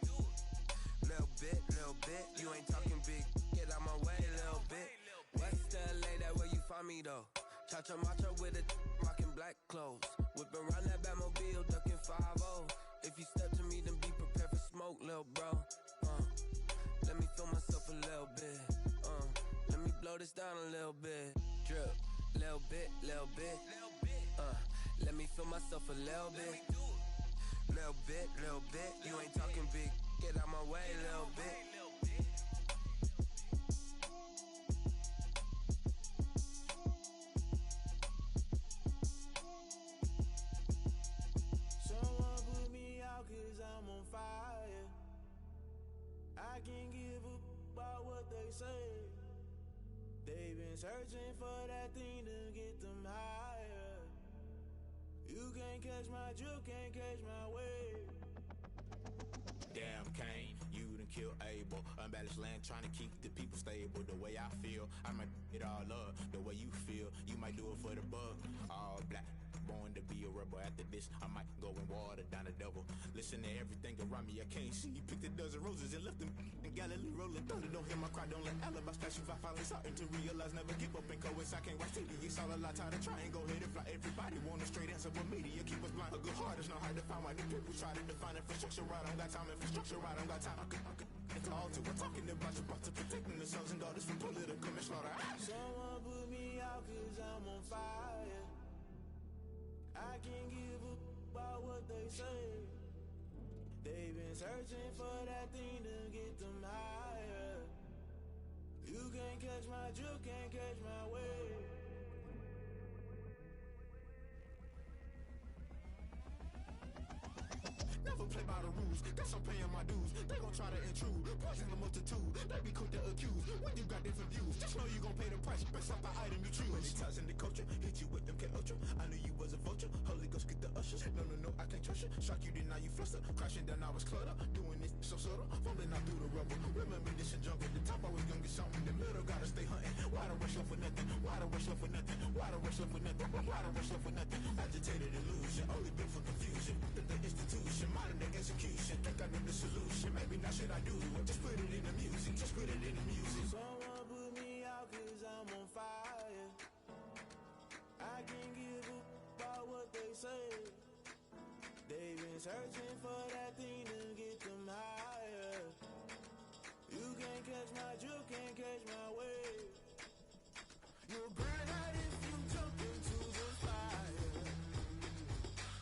Little bit, you ain't talking big, get out my way, little bit. West LA, that where you find me though. Cha-cha macha with a rockin' black clothes. Whippin' around that Batmobile, duckin' 5-0. If you step to me, then be prepared for smoke, lil' bro. Let me feel myself a little bit. Let me blow this down a little bit. Drip, little bit. Let me feel myself a little bit. Little bit, you ain't talking big, get out my way, little bit. Someone put me out cause I'm on fire. I can't give a about what they say. They've been searching for that thing to get them higher. You can't catch my drift, can't catch my wave. Damn Kane, you done killed Abel. Unbalanced land trying to keep the people stable. The way I feel, I might it all up. The way you feel, you might do it for the bug. All black, born to be a rebel. After this, I might go and water down the double. Listen to everything around me, I can't see. Picked a dozen roses and left them in Galilee rolling thunder. Don't hear my cry, don't let alibis flash. If I finally starting to realize, never give up and coerce. I can't watch TV, it's all a lot. Tired of trying, go ahead and fly. Everybody want a straight answer, but media keep us blind. A good heart is not hard to find. Why the people try to define infrastructure right? I don't got time, infrastructure right, I don't got time. I could call to. We're talking about your to protecting the sons and daughters from political manslaughter. Someone put me out cause I'm on fire. I can't give a about what they say. They've been searching for that thing to get them higher. You can't catch my drift, can't catch my wave. Never play by the rules. lose. Guess I'm paying my dues. They gon' try to intrude. Poison the multitude. They be quick to accuse. When you got different views, just know you gon' pay the price. Based off the item you choose. When ties in the culture, hit you with MK Ultra. I knew you was a vulture. Holy Ghost get the ushers. No, I can't trust you. Shock you, then now you fluster. Crashing down, I was cluttered. Doing this so subtle. Fumbling out through the rubble. Remember this and jungle. The top always gonna get something. The middle gotta stay hunting. Why the rush up for nothing? Why the rush up for nothing? Why the rush up for nothing? Why the rush up for nothing? Agitated illusion. Only built for confusion. The institution. Modern day execution. Think I know the solution. Maybe now should I do it? Just put it in the music. Just put it in the music. Someone put me out cause I'm on fire. I can't give a about what they say. They've been searching for that thing to get them higher. You can't catch my drift, can't catch my wave. You'll burn out if you jump into the fire.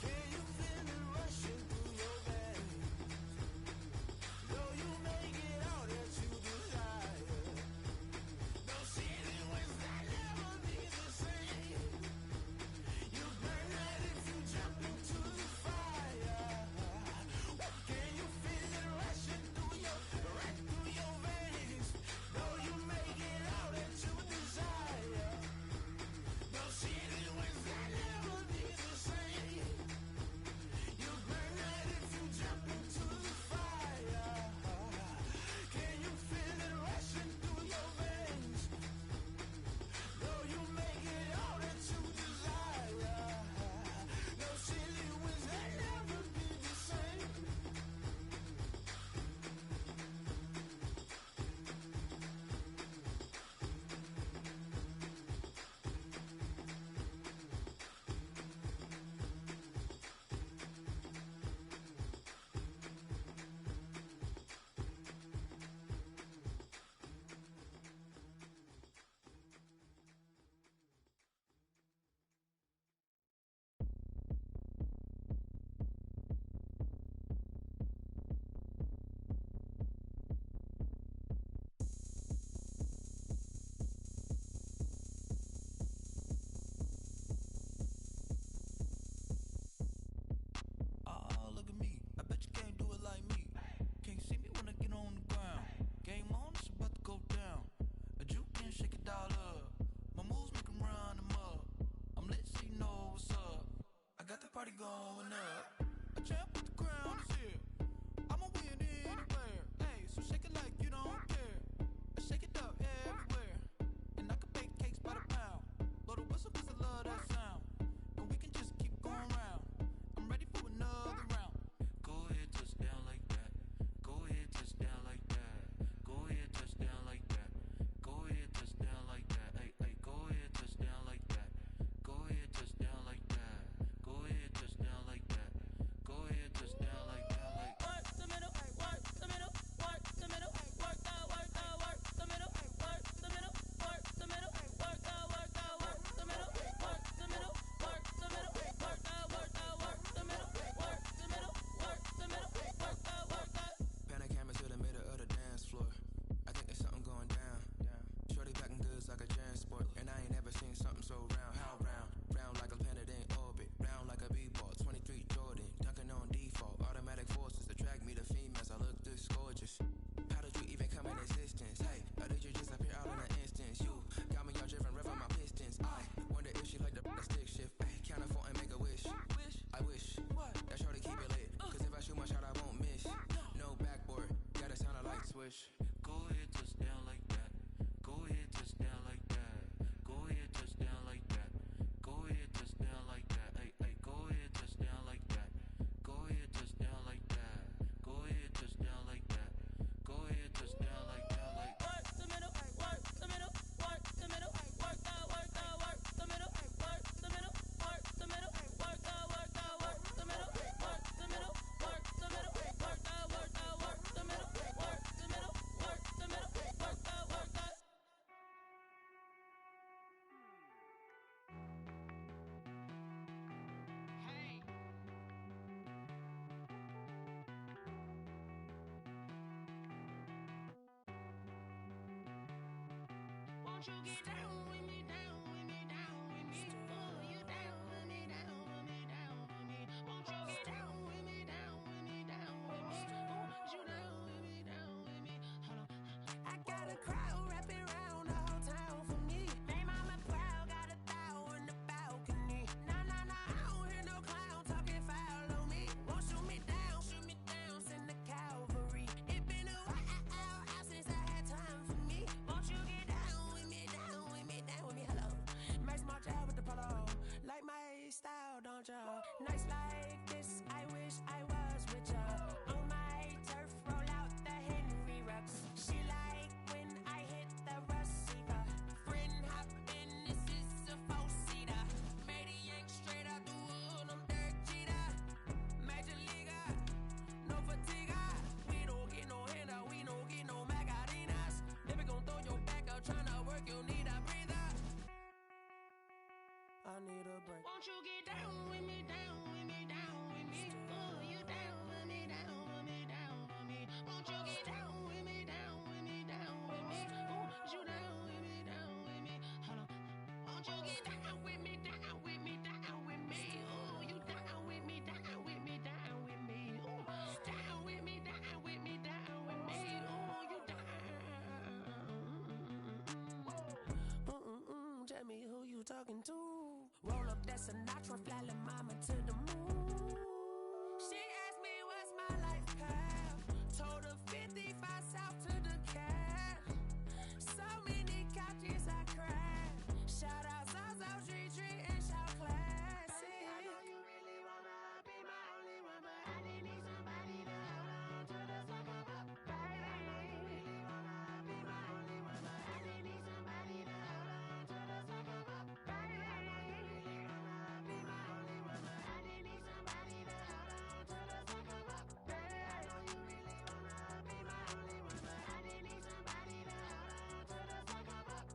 Can you feel it rushing through your veins? Though you make it all that you desire. Those ceiling winds that never be the same. You burn out if you jump into the fire. Can you feel it rushing through your veins? Though you make it all that you desire. Those ceiling winds that never be the same. You burn out if you jump into the fire. Can you feel it rushing through your veins? Though you make it all that you desire. Those ceiling winds that never be the same. Oh, look at me. I bet you can't do it like me. Can't see me when I get on the ground. Game on, it's about to go down. A juke can shake it all up. My moves make 'em run them up. I'm lit so you know what's up. I got the party going up. A champ with the crown is here. I'ma win anywhere. Hey, so shake it like you don't care. I shake it up everywhere. And I can bake cakes by the pound. Blow the whistle 'cause I love that sound. And we can just keep going round. I'm ready for another round. Go ahead, touch down like that. Go ahead, touch down like that. Go ahead, touch down like that. Go ahead, touch down like that. Hey, hey, go ahead, touch down like that. Go ahead, touch down like that. Go ahead, touch down like that. Go ahead, touch down like that. Like Work the middle, work the middle, work the middle, work the middle, work the middle, work the middle, work the middle, work the middle, work the middle, work the middle, work the middle, work the middle, work the Pan a camera to the middle of the dance floor. I think there's something going down. Shorty packing goods like a transport, and I ain't never seen something so round. How round? Round like a planet in orbit, round like a b-ball. 23 Jordan, dunking on default. Automatic forces attract me to females. I look this gorgeous. How did you even come in existence? Hey, or did you just appear out in an instance? You got me all driven, revving my pistons. I wonder if she like the stick shift. Ay, count a four and make a wish. I wish that shorty keep it lit. 'Cause if I shoot my shot, I won't miss. No backboard, gotta sound a light switch. go ahead, touch down like that. Go ahead, touch down like that. Go ahead, touch down like that. Go ahead, touch down like that. Hey, hey, go ahead, touch down like that. Go ahead, touch down like that. Go ahead, touch down like that. Go ahead, touch down like that. Like work the middle, work the middle, work the middle, work the middle, work the middle, work the middle, work the middle, work the middle, work the middle, work the middle, work the middle, work the middle, work the middle, work the middle, work the Won't you get down with me, down with me, down with me? Oh, you down with me, down with me, down with me. Won't you get down with me, down with me, down with me? want ya. Nights like this, I wish I was with ya. On my turf, roll out the Henry rocks. She like when I hit the receiver. Friend hop in, this is a four-seater. Made a yank straight out the wood, I'm Derek Jeter. Major leaguer, no fatigue. We don't get no handout, we don't get no Macarinas. Never gon' throw your back out, tryna work, you need a breather. I need a break. Won't you get down with me, down with me, down with me? Oh, you down with me, down with me, down with me. Won't you get down with me, down with me, down with me? Oh, you down with me, down with me? Hold on. Won't you get down with me, down with me, down with me? Oh, you down with me, down with me, down with me? Oh, down with me, down with me, down with me? Oh, you down. Tell me who you talking to. Roll up that Sinatra, fly la mama to the moon. She asked me what's my life path. Told her 55 south to the cab. So many couches I cried. Shout out South Street Tree and shout classic. I know you really wanna be my only one, but I didn't need somebody to hold on to the second up. Baby, I know you really wanna be my only one, but I didn't need somebody to hold on to the second up. Baby, I know you really wanna be my only one, but I didn't need somebody to hold on to the second up. Baby, I know you really wanna be my only one, but I didn't need somebody to hold on to the second up.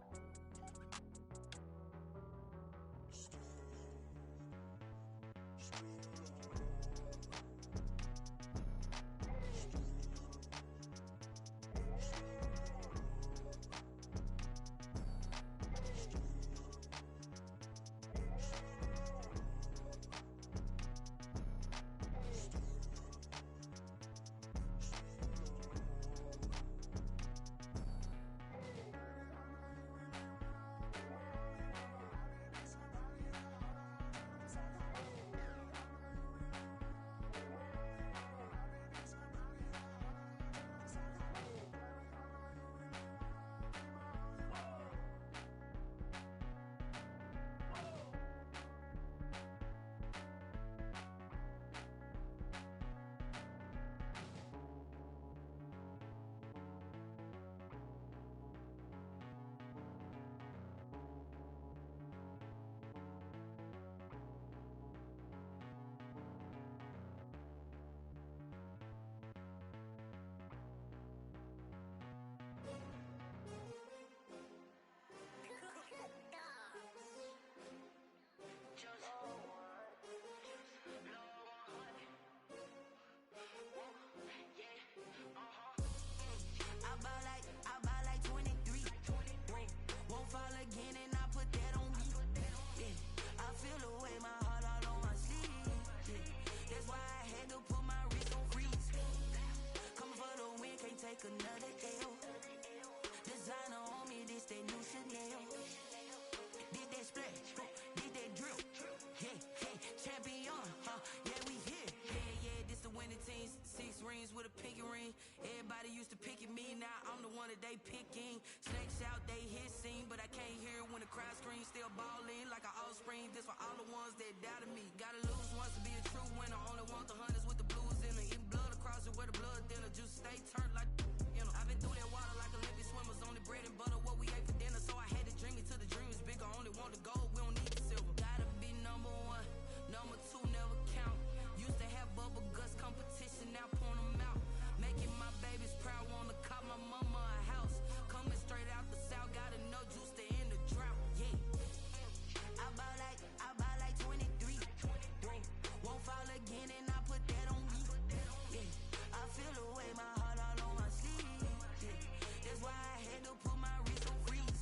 I buy like 23. Won't fall again and I put that on me. Yeah, I feel the way my heart all on my sleeve. Yeah, that's why I had to put my wrist on freeze. Coming for the win, can't take another L. Designer on me, this that new Chanel. Did that splash, did that drill. Yeah, champion, yeah, we here. Yeah, this the winning team. 6 rings with a pinky ring. Everybody used to pick at me, now I'm the one that they picking. Snakes out, they hit scene, but I can't hear it when the crowd screams. Still ballin' like an offspring. This for all the ones that doubted me. Gotta lose once to be a true winner. Only want the hunters with the blues in it. Eating blood across it where the blood thinner. Just stay turned like, you know. I've been through that water like Olympic swimmers. Only bread and butter, what we ate for dinner. So I had to dream it till the dream is bigger. Only want the gold, we don't need the silver. Gotta be number 1, number 2 never count. Used to have bubble guts competition, now point them out. Making my babies proud, wanna cop my mama a house. Coming straight out the south, gotta know juice to end the drought. Yeah, I buy like 23. Won't fall again and I put that on me. Yeah, I feel the way my heart all on my sleeve. Yeah, that's why I had to put my wrist on freeze.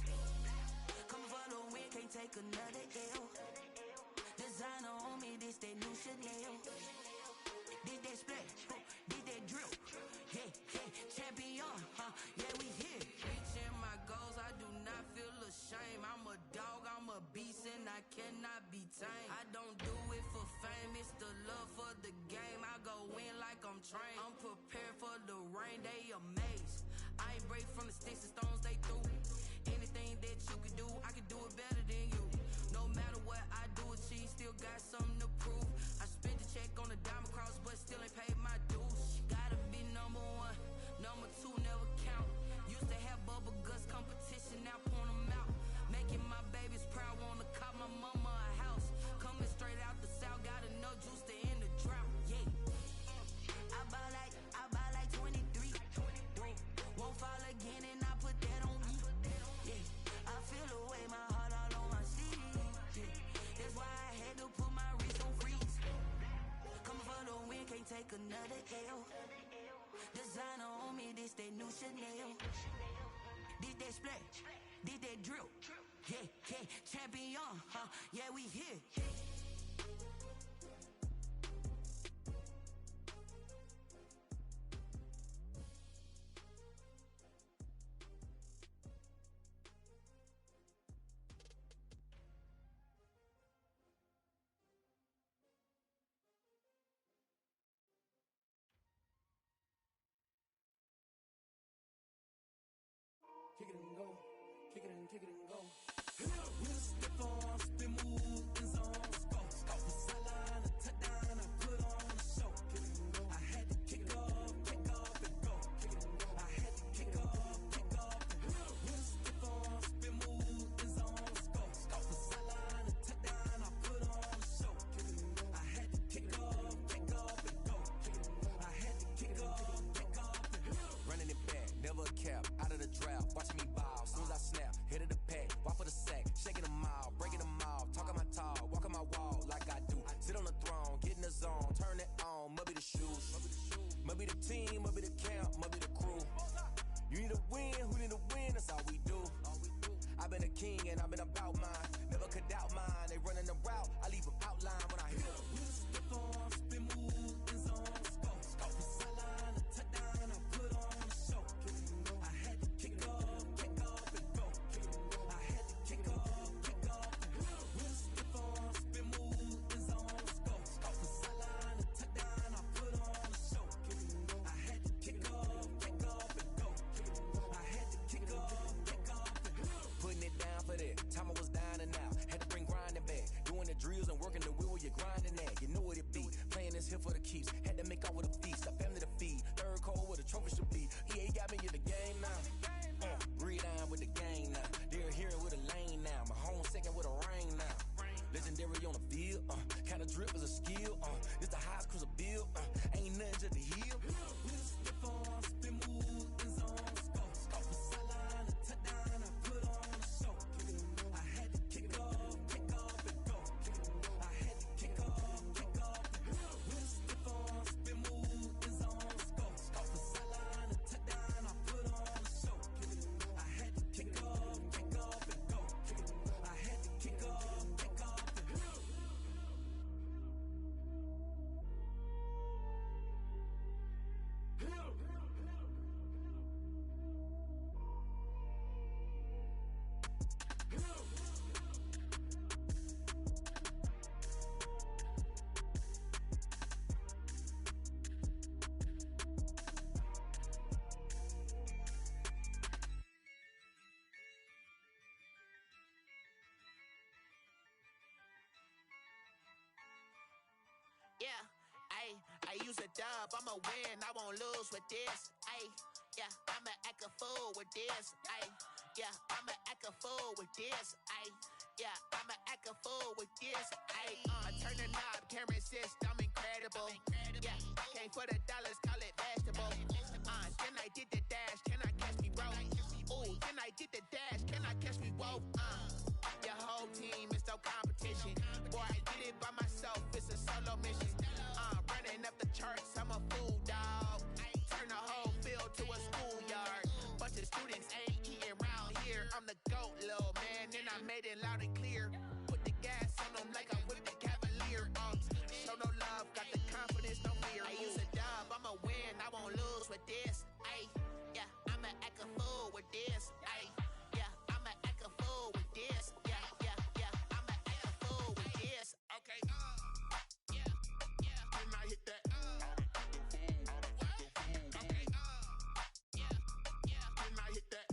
Coming for the win, can't take another L. Designer on me, this that new Chanel. Did that splash, did that drill. Yeah, champion, yeah, we here. Reaching my goals, I do not feel ashamed. I'm a dog, I'm a beast, and I cannot be tamed. I don't do it for fame, it's the love for the game. I go in like I'm trained. I'm prepared for the rain, they amazed. I ain't break from the sticks and stones they threw. Anything that you can do, I can do it better than you. No matter what I do, achieve, still got something to prove. splash. Did that drill. Yeah, yeah, champion, huh? Yeah, we here. Kick it and go, kick it and go. We'll step on, spin, move, and zone, scope. Off the sideline, a touchdown, I put on a show. I had to kick off and go. I had to kick off and go. We'll step on, spin, move, and zone, scope. Off the sideline, a touchdown, I put on a show. I had to kick off and go. I had to kick off and go. Running it back, never a cap, out of the drought. Watching me ball, soon as I snap, hit of the pack, walk for the sack, shaking them out, breaking them out, talking my talk, walking my wall like I do. Sit on the throne, get in the zone, turn it on, must be the shoes, must be the team, must be the camp, must be the crew. You need a win, who need a win, that's all we do. I've been a king and I've been about mine, never could doubt mine. They running the route, I leave them outline when I hit them. We'll step on, spin, move, and zone, scope. Off the sideline, a touchdown, I put on a show. I had to kick off and go. I had to kick off and go. We'll step on, spin, move, and zone, scope. Off the sideline, a touchdown, I put on a show. I had to kick off and go. I had to kick off and go. Putting it down for that. Time I was down and out. Had to bring grinding back. Doing the drills and working the wheel where you're grinding at. You know what it be. Playing this here for the keeps. Had to make out with a feast. A family to feed. Third cold where the trophy should be. EA got me in the game now. Breathe down with the game now. They're here with a lane now. My home second with a rain now. Legendary on the field. Kind of drip is a skill. This the highest cruiser bill. Ain't nothing to the hill. We'll step on, spin, move, and zone, scope. Off the sideline, a touchdown, I put on a show. I had to kick off and go. I had to kick off and go. We'll step on, spin, move, and zone, scope. Off the sideline, a touchdown, I put on a show. I had to kick off and go. I had to kick off and go. Yeah, I use a dub, I'ma win, I won't lose with this. Yeah, I'ma act a fool with this. Yeah, I'ma act a fool with this. Yeah, I'ma act a fool with this. I turn the knob, camera assist, I'm incredible. Yeah, came for the dollars, call it vegetable. Then I did the dash, can I catch me, bro? Ooh, then I did the dash, can I catch me, whoa? Your whole team is no competition. Boy, I did it by myself, it's a solo mission. Running up the charts, I'm a fool, dog. Turn the whole field to a schoolyard. Bunch of students ain't eating around here. I'm the GOAT, little man, and I made it loud and clear. Put the gas on them like I whipped the Cavalier. Show no love, got the confidence, no fear. I use a dub, I'ma win, I won't lose with this. Yeah, I'ma act a fool with this. Yeah, I'ma act a fool with this. Yeah, I'ma act a fool with this. Okay, yeah, when I hit that. Okay, yeah, when I hit that.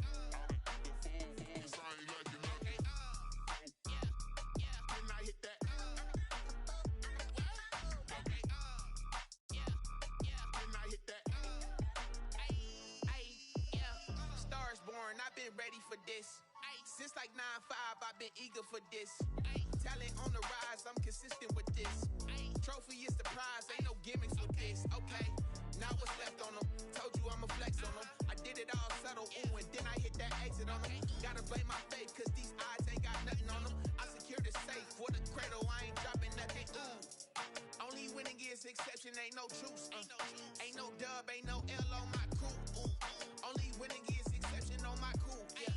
When I hit that. When I hit that. Stars born, I've been ready for this. Since like 9-5, I've been eager for this. Talent on the rise, I'm consistent with this. Trophy is the prize, ain't no gimmicks with this. Okay, now what's left on them? Told you I'ma flex on them. I did it all subtle, ooh, and then I hit that exit on them. Gotta blame my faith, cause these eyes ain't got nothing on them. I secured the safe, for the cradle, I ain't dropping nothing, ooh. Only winning is exception, ain't no truce. Ain't no dub, ain't no L on my crew. Only winning is exception on my crew. Yeah.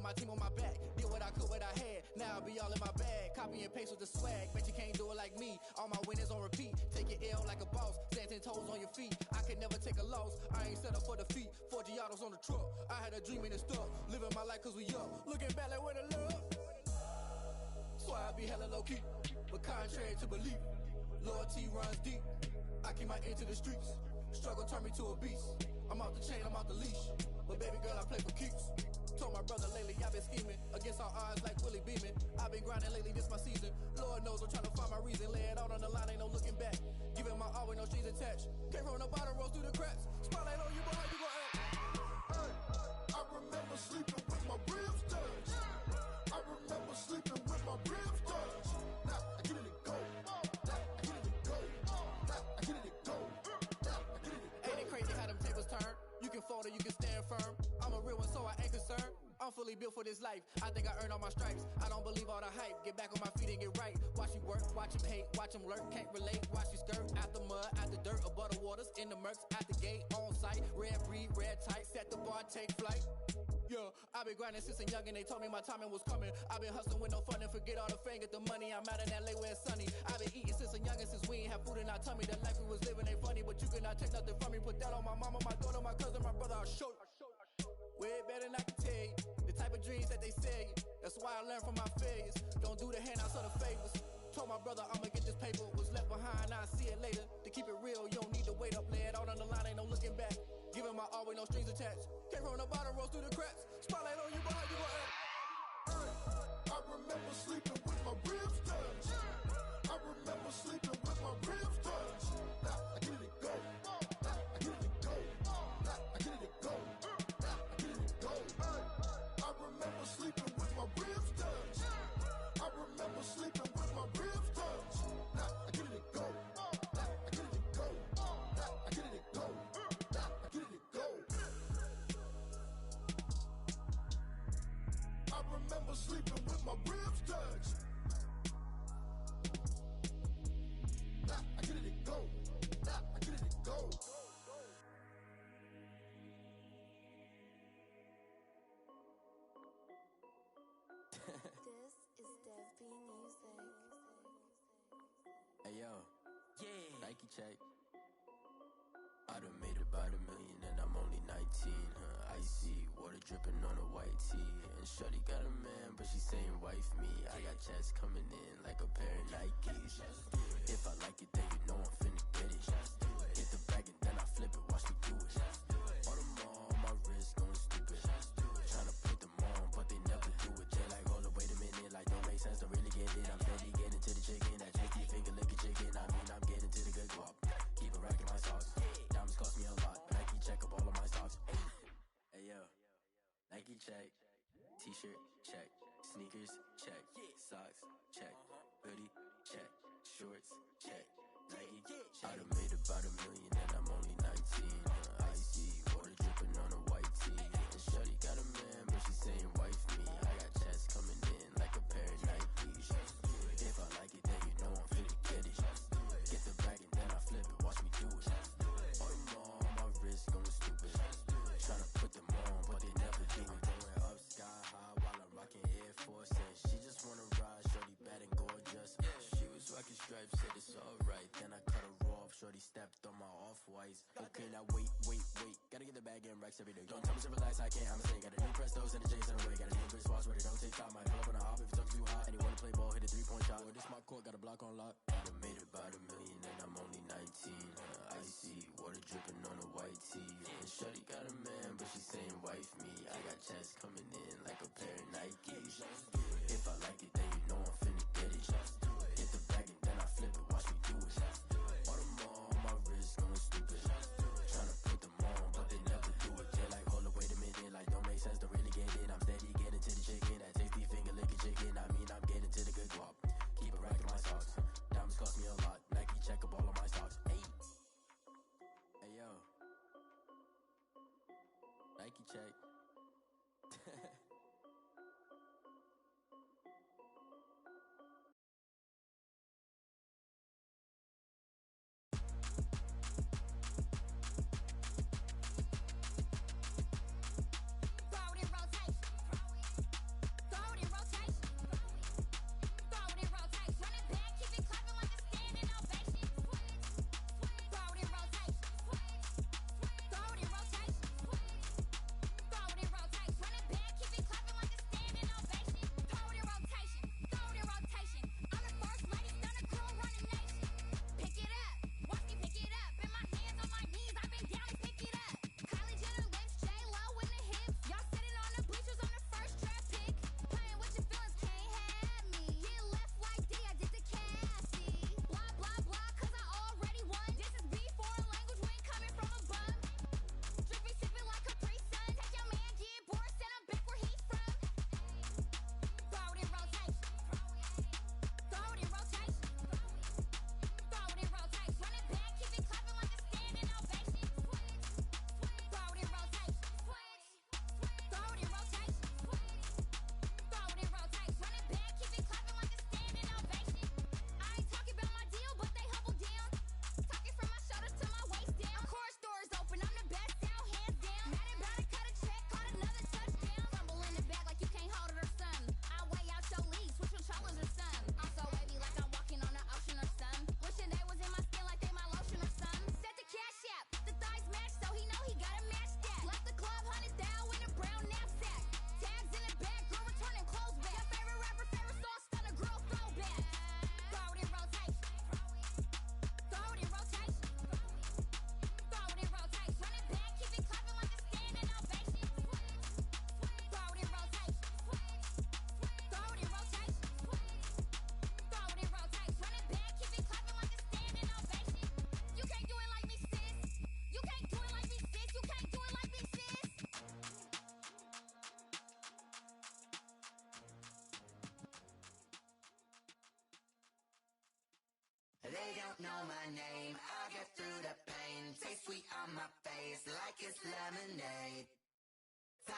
my team on my back. Did what I could, what I had. Now I'll be all in my bag. Copy and paste with the swag. Bet you can't do it like me. All my winners on repeat. Take your L like a boss. Stand 10 toes on your feet. I can never take a loss. I ain't set up for defeat. 4 Giottos on the truck. I had a dream and it's stuck. Living my life cause we up. Looking back like where the love. So I be hella low key. But contrary to belief, loyalty runs deep. I keep my ear to the streets. Struggle turned me to a beast. I'm out the chain, I'm out the leash. But baby girl, I play for keeps. Told my brother lately, I've been scheming. Against all odds like Willie Beeman. I've been grinding lately, this my season. Lord knows I'm trying to find my reason. Lay it out on the line, ain't no looking back. Giving my all with no strings attached. Came from the bottom, rose through the cracks. Spotlight on you, boy, how you gon' act? Hey, I remember sleeping with my ribs touched. I remember sleeping with my ribs touched. Now I get it to go. Now I get it to go. Now I get it to go. Now I get it to go. Ain't it crazy how them tables turn? You can fold or you can stand firm. I'm a real one, so I ain't concerned. I'm fully built for this life. I think I earned all my stripes. I don't believe all the hype. Get back on my feet and get right. Watch you work, watch him hate, watch him lurk. Can't relate, watch you skirt. Out the mud, out the dirt, above the waters, in the murks, out the gate, on site. Red breed, red tight, set the bar, take flight. Yeah, I been grinding since a young and they told me my timing was coming. I been hustling with no fun and forget all the fame, get the money. I'm out in LA where it's sunny. I been eating since a young and since we ain't have food in our tummy. The life we was living ain't funny, but you cannot take nothing from me. Put that on my mama, my daughter, my cousin, my brother, I'll show you. Way better than I can tell you. The type of dreams that they sell you. That's why I learned from my failures. Don't do the handouts or the favors. Told my brother I'ma get this paper. Was left behind, I'll see it later. To keep it real, you don't need to wait up. Lay it out on the line, ain't no looking back. Giving my all with no strings attached. Came from the bottom, rose through the cracks. Spotlight on you, boy, how you gon' act? Hey, I remember sleeping with my ribs touched. I remember sleeping with my ribs touched. Now I get it to go. Now I get it to go. Now I get it to go. Now I get it to go. Hey, I remember sleeping with my ribs touched. I remember sleeping with my ribs touched. Now I get it to go. Now I get it to go. Now I get it to go. Now I get it to go. I remember sleeping with my ribs touched. Now I get it to go. Now I get it to go. This is Dev B Music. Hey yo, yeah, Nike check. I done made about $1 million and I'm only 19, huh? Icy, water dripping on a white tee. And shorty got a man, but she saying wife me. I got checks coming in like a pair of Nikes. If I like it, then you know I'm finna get it. Get the bag and then I flip it, watch me do it. All them on my wrist going stupid. Tryna put them on, but they never do it. They like, hold up, wait a minute, like don't make sense to really get it. I'm steady getting to the chicken, that tasty finger licking chicken. I mean, I'm getting to the good guap. Keep it racking my sauce. Diamonds cost me a lot. Nike check up all of my stocks. Hey yo, Nike check. T-shirt check. Sneakers check. Socks check. Hoodie check. Shorts check. Nike check. I done made about $1 million and I'm only 19. Icy, water dripping on a white tee. And shorty got a man, but she saying wife me. I got checks coming in like a pair of Nikes. If I like it, then you know I'm finna get it. Get the bag and then I flip it, watch me do it. All them on my wrist going stupid. Tryna put them on, but they never do it. Going up sky high while I'm rocking Air Force. And she just wanna ride, shorty bad and gorgeous. She was rocking stripes, said it's alright. Then I cut her off, shorty stepped on my off-whites. Okay, now wait. Gotta get the bag and racks every day. Don't tell me to relax, I can't, I'ma say. Got a new Prestos and a Jason away. Got a new Chris Foss, where they don't take time. Might pull up on a hop if it talks too hot. And he wanna play ball, hit a 3-point shot. Or this my court, got a block on lock. I done made about $1 million and I'm only 19. Icy, water dripping on a white tee. And shorty got a man, but she saying wife me. I got checks coming in like a pair of Nikes. If I like it, then you know I'm finna get it. Get the bag and then I flip it, watch me do it. All them on my wrist going stupid. Tryna put them on, but they never do it. They like, hold up, wait a minute, like don't make sense to really get it. I'm steady getting to the chicken, that tasty finger licking chicken. I mean, I'm getting to the good guap. Keep it racking my socks. Diamonds cost me a lot. Nike check up all of my stocks. Hey yo, Nike check.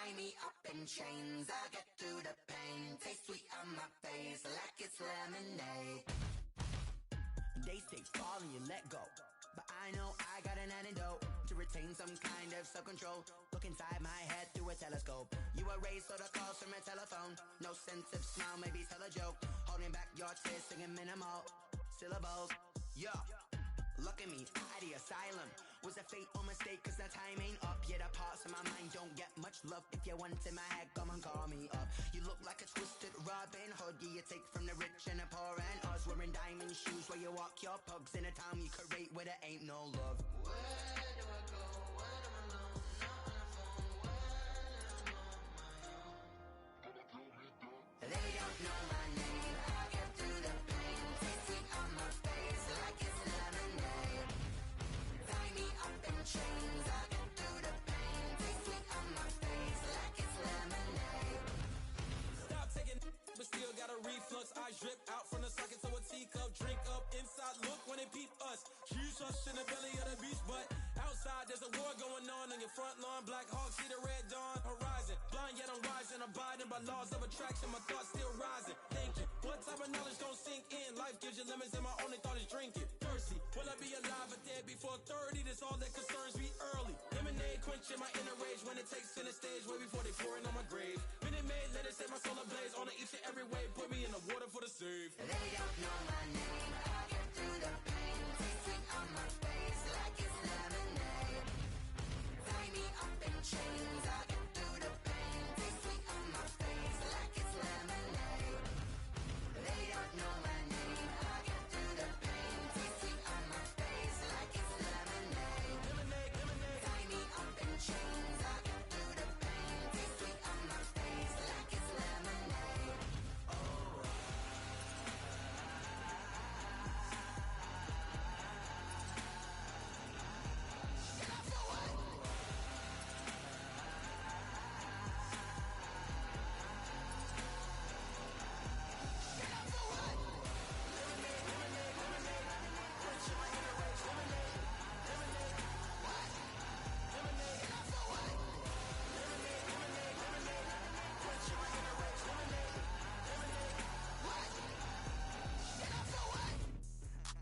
Tie me up in chains, I get through the pain. Taste sweet on my face like it's lemonade. They say fall and you let go, but I know I got an antidote to retain some kind of self-control. Look inside my head through a telescope. You erase all the calls from a telephone. No sense of smile, maybe tell a joke. Holding back your tears, singing minimal syllables. Yo, look at me, out the asylum. Was a fate or mistake, cause the time ain't up. Yet the parts of my mind don't get much love. If you want in my head, come and call me up. You look like a twisted Robin Hood. Yeah, you take from the rich and the poor and us. Wearing diamond shoes where you walk your pugs in a town you could rate where there ain't no love. Where do I go? Where am I alone? Not on the phone. Where am I on my own? They don't know my name. I get through the pain. Taste sweet on my face like it's lemonade. Tie me up in chains, I get through the pain. Taste sweet on my face like it's lemonade. Stop taking but still got a reflux. I drip out from the socket to a teacup. Drink up inside, look when they peep us. Choose us in the belly of the beast, but outside there's a war going on your front lawn. Black Hawk, see the red dawn horizon. Blind yet I'm rising, abiding by laws of attraction. My thoughts still rising, thinking what type of knowledge don't sink in? Life gives you limits and my only thought is drinking. Thirsty, will I be alive or dead before 30? That's all that concerns me early. Lemonade quenching my inner rage when it takes center stage way before they pouring on my grave. Minute Maid, let it set my soul ablaze on each and every way. Put me in the water for the save. They don't know my name, I get through the pain. Taste sweet on my face like it's lemonade. Tie me up in chains, I get through the pain. Taste sweet on my face like it's lemonade. They don't know my name, I get through the pain. Taste sweet on my face like it's lemonade. Lemonade, lemonade. Tie me up in chains, I get through the pain. Taste sweet on my face like it's lemonade.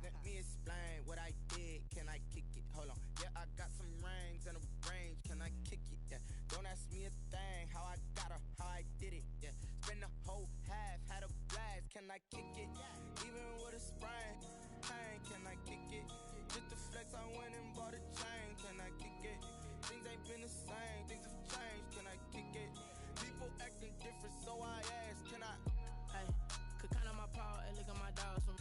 Let me explain what I did. Can I kick it? Hold on. Yeah, I got some rings and a range. Can I kick it? Yeah. Don't ask me a thing. How I got her, how I did it. Yeah. Spend the whole half, had a blast. Can I kick it? Even with a sprain. Pain, can I kick it? Just to flex, I went and bought a chain. Can I kick it? Things ain't been the same. Things have changed. Can I kick it? People acting different, so I asked. Can I? Hey, could count on my power and look at my dogs from.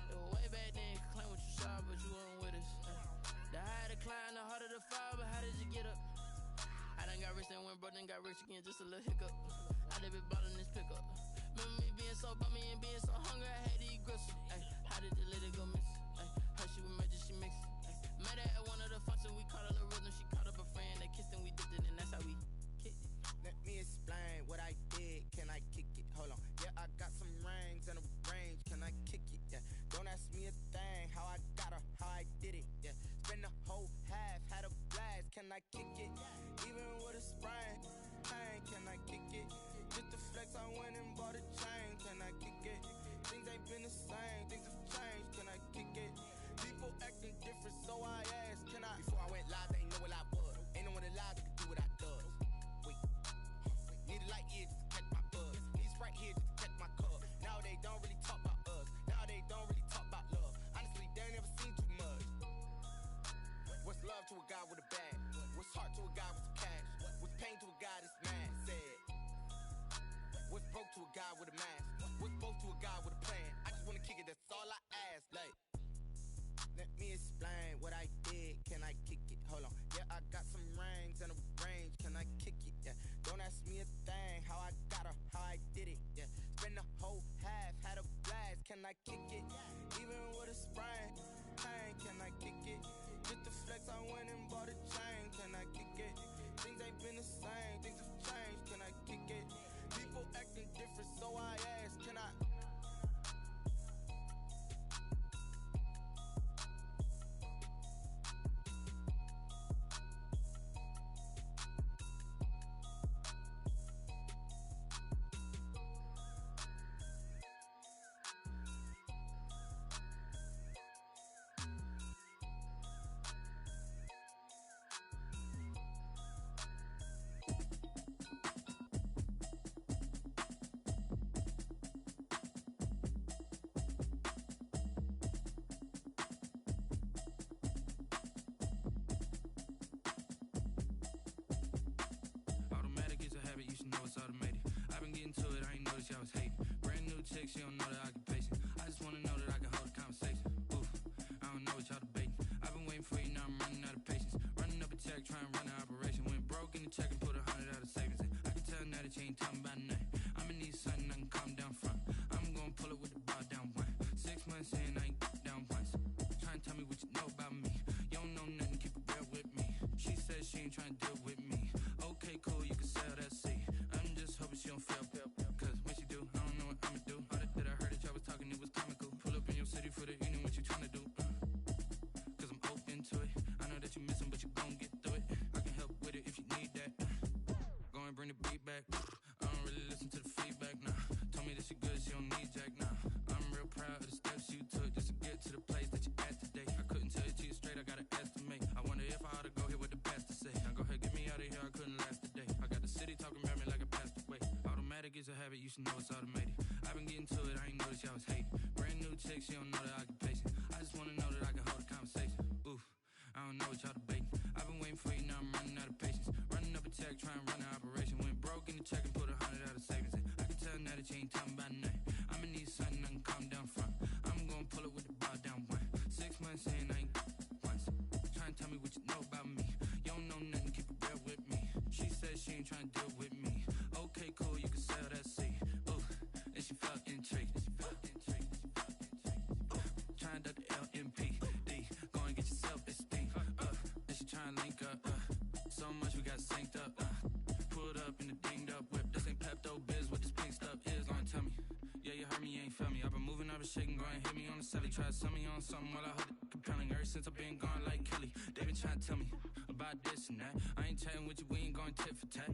It was way back then, could claim what you saw, but you weren't with us. The higher the climb, the harder the fall, but how did you get up? I done got rich and went broke, then got rich again, just a little hiccup. I done been ballin' this pickup. Remember me being so bummy and being so hungry, I had to eat gristle. Ay, how did the lady go miss? Ay, her she was magic, she mixed. Met her at one of the functions, we caught her the rhythm, she caught up a friend, they kissed and we dipped it, and that's how we kicked it. Let me explain what I did. Can I kick it? Hold on. Yeah, I got some rings and a range. Can I kick it? Yeah. Don't ask me a thing. How I got her, how I did it. Yeah. Spend the whole half, had a blast. Can I kick it? Even with a sprain. Pain, can I kick it? Just to flex, I went and bought a chain. Can I kick it? Things ain't been the same. Things have changed. Can I kick it? People acting different, so I asked. Can I? Before I went live, they ain't know what I was. Ain't no one alive that could do what I does. Wait. Need a light here just to catch my buzz. Need Sprite here just to catch my cup. Now they don't really talk about us. Now they don't really talk about love. Honestly, they ain't never seen too much. What's love to a guy with a bag? What's heart to a guy with some cash? What's pain to a guy that's mad? Said. What's broke to a guy with a mask? What's broke to a guy with a plan? I just wanna kick it, that's all I ask. Like, let me explain what I did. Can I kick it? Hold on. Yeah, I got some rings and a range. Can I kick it? Yeah. Don't ask me a thing. How I got her, how I did it. Yeah. Spend the whole half, had a blast. Can I kick it? Even with a sprain. Pain, can I kick it? Just to flex, I went and bought a chain. Can I kick it? Things ain't been the same. Things have changed. Can I kick it? People acting different, so I asked. Can I? chick, she don't know the occupation. I just wanna know that I can hold a conversation. Oof, I don't know what y'all debating. I've been waiting for you, now I'm running out of patience. Running up a check, trying to run an operation. Went broke in the check and put 100 out of savings in. I can tell now that you ain't talking about nothing. I'ma need something I can calm down front. I'm gonna pull it with the bar down one. 6 months in, I ain't down once. Trying to tell me what you know about me. You don't know nothing, keep it real with me. She says she ain't trying to deal with me. Okay, cool, you can sell that seat. I'm just hoping she don't fail. Cause when she do, I don't know what I'ma do. All that I heard that y'all was talking, it was comical. Pull up in your city for the evening, what you trying to do? Cause I'm open to it. I know that you missing, but you gon' get through it. I can help with it if you need that. Go and bring the beat back. I don't really listen to the feedback, nah. Told me that she good, she don't need Jack, nah. I'm real proud of the steps you took just to get to the place that you at today. I couldn't tell it to you straight, I gotta estimate. I wonder if I ought to go here with the pastor say. Now go ahead, get me out of here, I couldn't last a day. I got the city talking about me like a passed away. Automatic is a habit, you should know it's automated. I've been getting to it, I ain't noticed y'all was hating. Brand new chick, she don't know the occupation. I just wanna know that I can hold a conversation. Oof, I don't know what y'all debating. I've been waiting for you, now I'm running out of patience. Running up a check, trying to run an operation. Went broke in the check and put 100 out of savings in. I can tell now that you ain't talking about nothing. I'ma need something I can calm down front. I'm gonna pull it with the bar down one. 6 months in, I ain't once. Trying to tell me what you know about me. You don't know nothing, keep it real with me. She says she ain't trying to deal with me. Okay, cool, you can sell that seat. Ooh, and she felt intrigued. Trying to duck the LMPD. Go and get your self-esteem. And she trying to link up. So much we got synced up. Pulled up in the dinged up whip. This ain't Pepto-Biz, what this pink stuff is. Go and tell me. Yeah, you heard me, you ain't felt me. I've been moving, I've been shaking, go and hit me on the celly. Try to sell me on something while I hold it compelling. Ever since I've been gone like Kelly, they been trying to tell me about this and that. I ain't chatting with you, we ain't going tit for tat.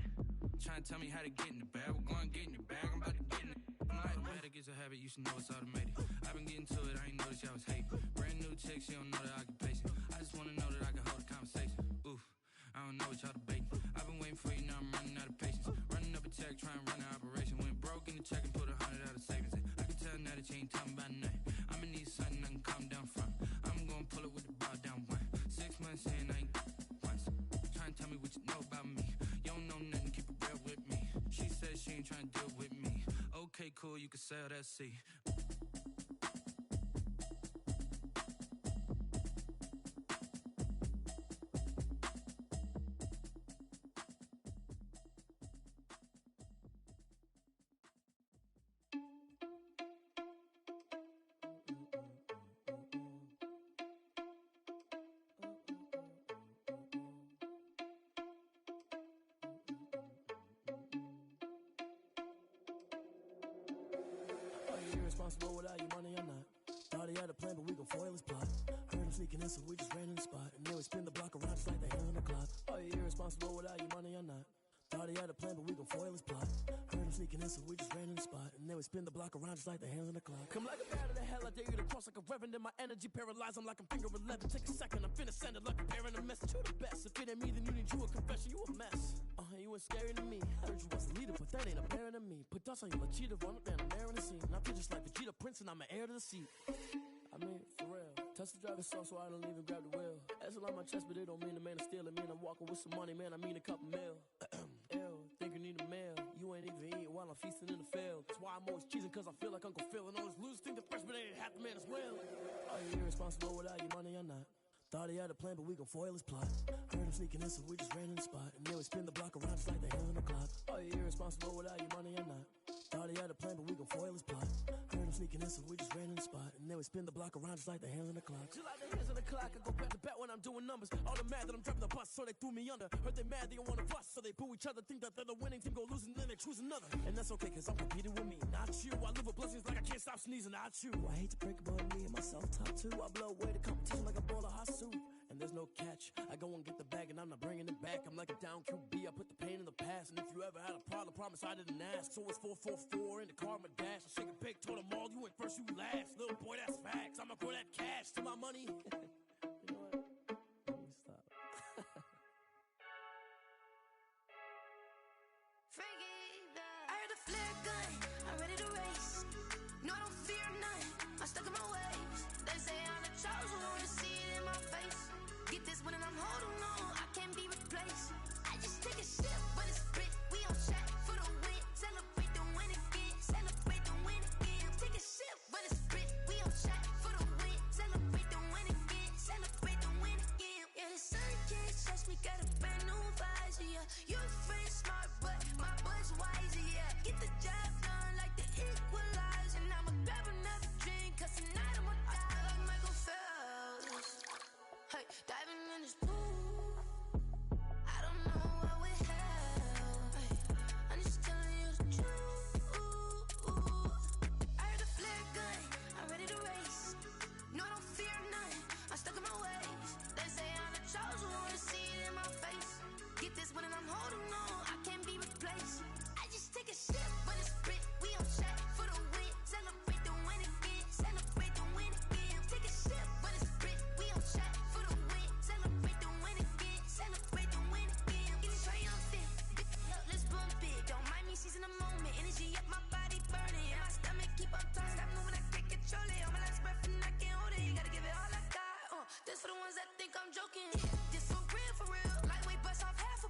Trying to tell me how to get in the bag. We're going to get in the bag, I'm about to get in it. Automatic is a habit, you should know it's automated. I've been getting to it, I ain't noticed y'all was hating. Brand new chick, she don't know the occupation. I just wanna know that I can hold a conversation. Oof, I don't know what y'all debating. I've been waiting for you, now I'm running out of patience. Running up a check, trying to run an operation. Went broke in the check and put 100 out of savings in. I can tell now that you ain't talking about nothing. I'ma need something I can calm down front. I'm gonna pull it with the bar down one. 6 months in, I ain't once. Trying to tell me what you know about me. You don't know nothing, keep it real with me. She says she ain't trying to deal with me. Okay, cool, you can sell that seat. Irresponsible without your money or not. Thought he had a plan, but we gon' foil his plot. Heard him sneaking in, so we just ran in the spot. And then we spin the block around just like the hand on the clock. Are you irresponsible without your money or not? Thought he had a plan, but we gon' foil his plot. Heard him sneaking in, so we just ran in the spot. And then we spin the block around just like the hands on the clock. Come like a bat of the hell, I dare you to cross like a reverend. In my energy paralyzed, I'm like I'm finger 11. Take a second, I'm finna send it like a bearing a message to the best. If it ain't me, then you need you a confession, you a mess. You ain't scary to me. Heard you was a leader, but that ain't apparent to me. Put dust on you, like cheetah, run up, man, I'm there in the scene. I feel just like Vegeta Prince, and I'm an heir to the seat. I mean, for real. Touch the driver's soft, so I don't even grab the wheel. That's a lot on my chest, but it don't mean the man is stealing. Mean I'm walking with some money, man, I mean a couple mil. Ew, think you need a meal. You ain't even eating while I'm feasting in the field. That's why I'm always cheesing, cause I feel like Uncle Phil. And all those losers think the freshman ain't half the man as well. Are you irresponsible without your money or not? Thought he had a plan, but we gon' foil his plot. Heard him sneaking in, so we just ran in the spot. And then we spin the block around just like the hand on the clock. Are you irresponsible without your money or not? Thought he had a plan, but we gon' foil his plot. Heard him sneaking in, so we just ran in the spot. And then we spin the block around just like the hands on the clock. Just like the hands on the clock, I go back to back when I'm doing numbers. All the mad that I'm driving the bus, so they threw me under. Heard they mad, they don't wanna bust, so they boo each other. Think that they're the winning team, go losing, then they choose another. And that's okay, cause I'm competing with me, not you. I live with blessings like I can't stop sneezing, not you. I hate to break it, but me and myself top two. I blow away the competition like a bowl of hot soup. And there's no catch. I go and get the bag and I'm not bringing it back. I'm like a down QB, I put the pain in the past. And if you ever had a problem, promise I didn't ask. So it's 444 in the car, my dash. I shake a big, told them all, you went first, you last. Little boy, that's facts. I'ma grow that cash to my money. You know what? Let me stop. I heard the flare gun, I'm ready to race. No, I don't fear none, I'm stuck in my ways. They say I'm the chosen one, see it in my face. Get this one and I'm holding on, I can't be replaced. I just take a sip, but it's split. We on track for the win. Celebrate the win again, celebrate the win again. You free smart, but my butt's wiser, yeah. Get the job done like the equalizer. And I'ma grab another drink, cause tonight I'ma die like Michael Phelps. Hey, diving in this pool. I don't know what we have. Hey, I'm just telling you the truth. I heard a flare gun, I'm ready to race. No, I don't fear nothing, I'm stuck in my ways. They say I'm the chosen one, see it in my face. Get this one and I'm holding on, I can't be replaced. I just take a sip, but it's spit. We on track for the win. Celebrate the win again, celebrate the win again. Take a sip, but it's spit. We on track for the win. Celebrate the win again, celebrate the win again. Getting triumphant, let's bump it. Don't mind me seizing the moment. Energy up, my body burning. And my stomach keep up tight. Stop moving, I can't control it. On my last breath and I can't hold it. You gotta give it all I got. This for the ones that think I'm joking. This for real, for real. Lightweight bust off half a.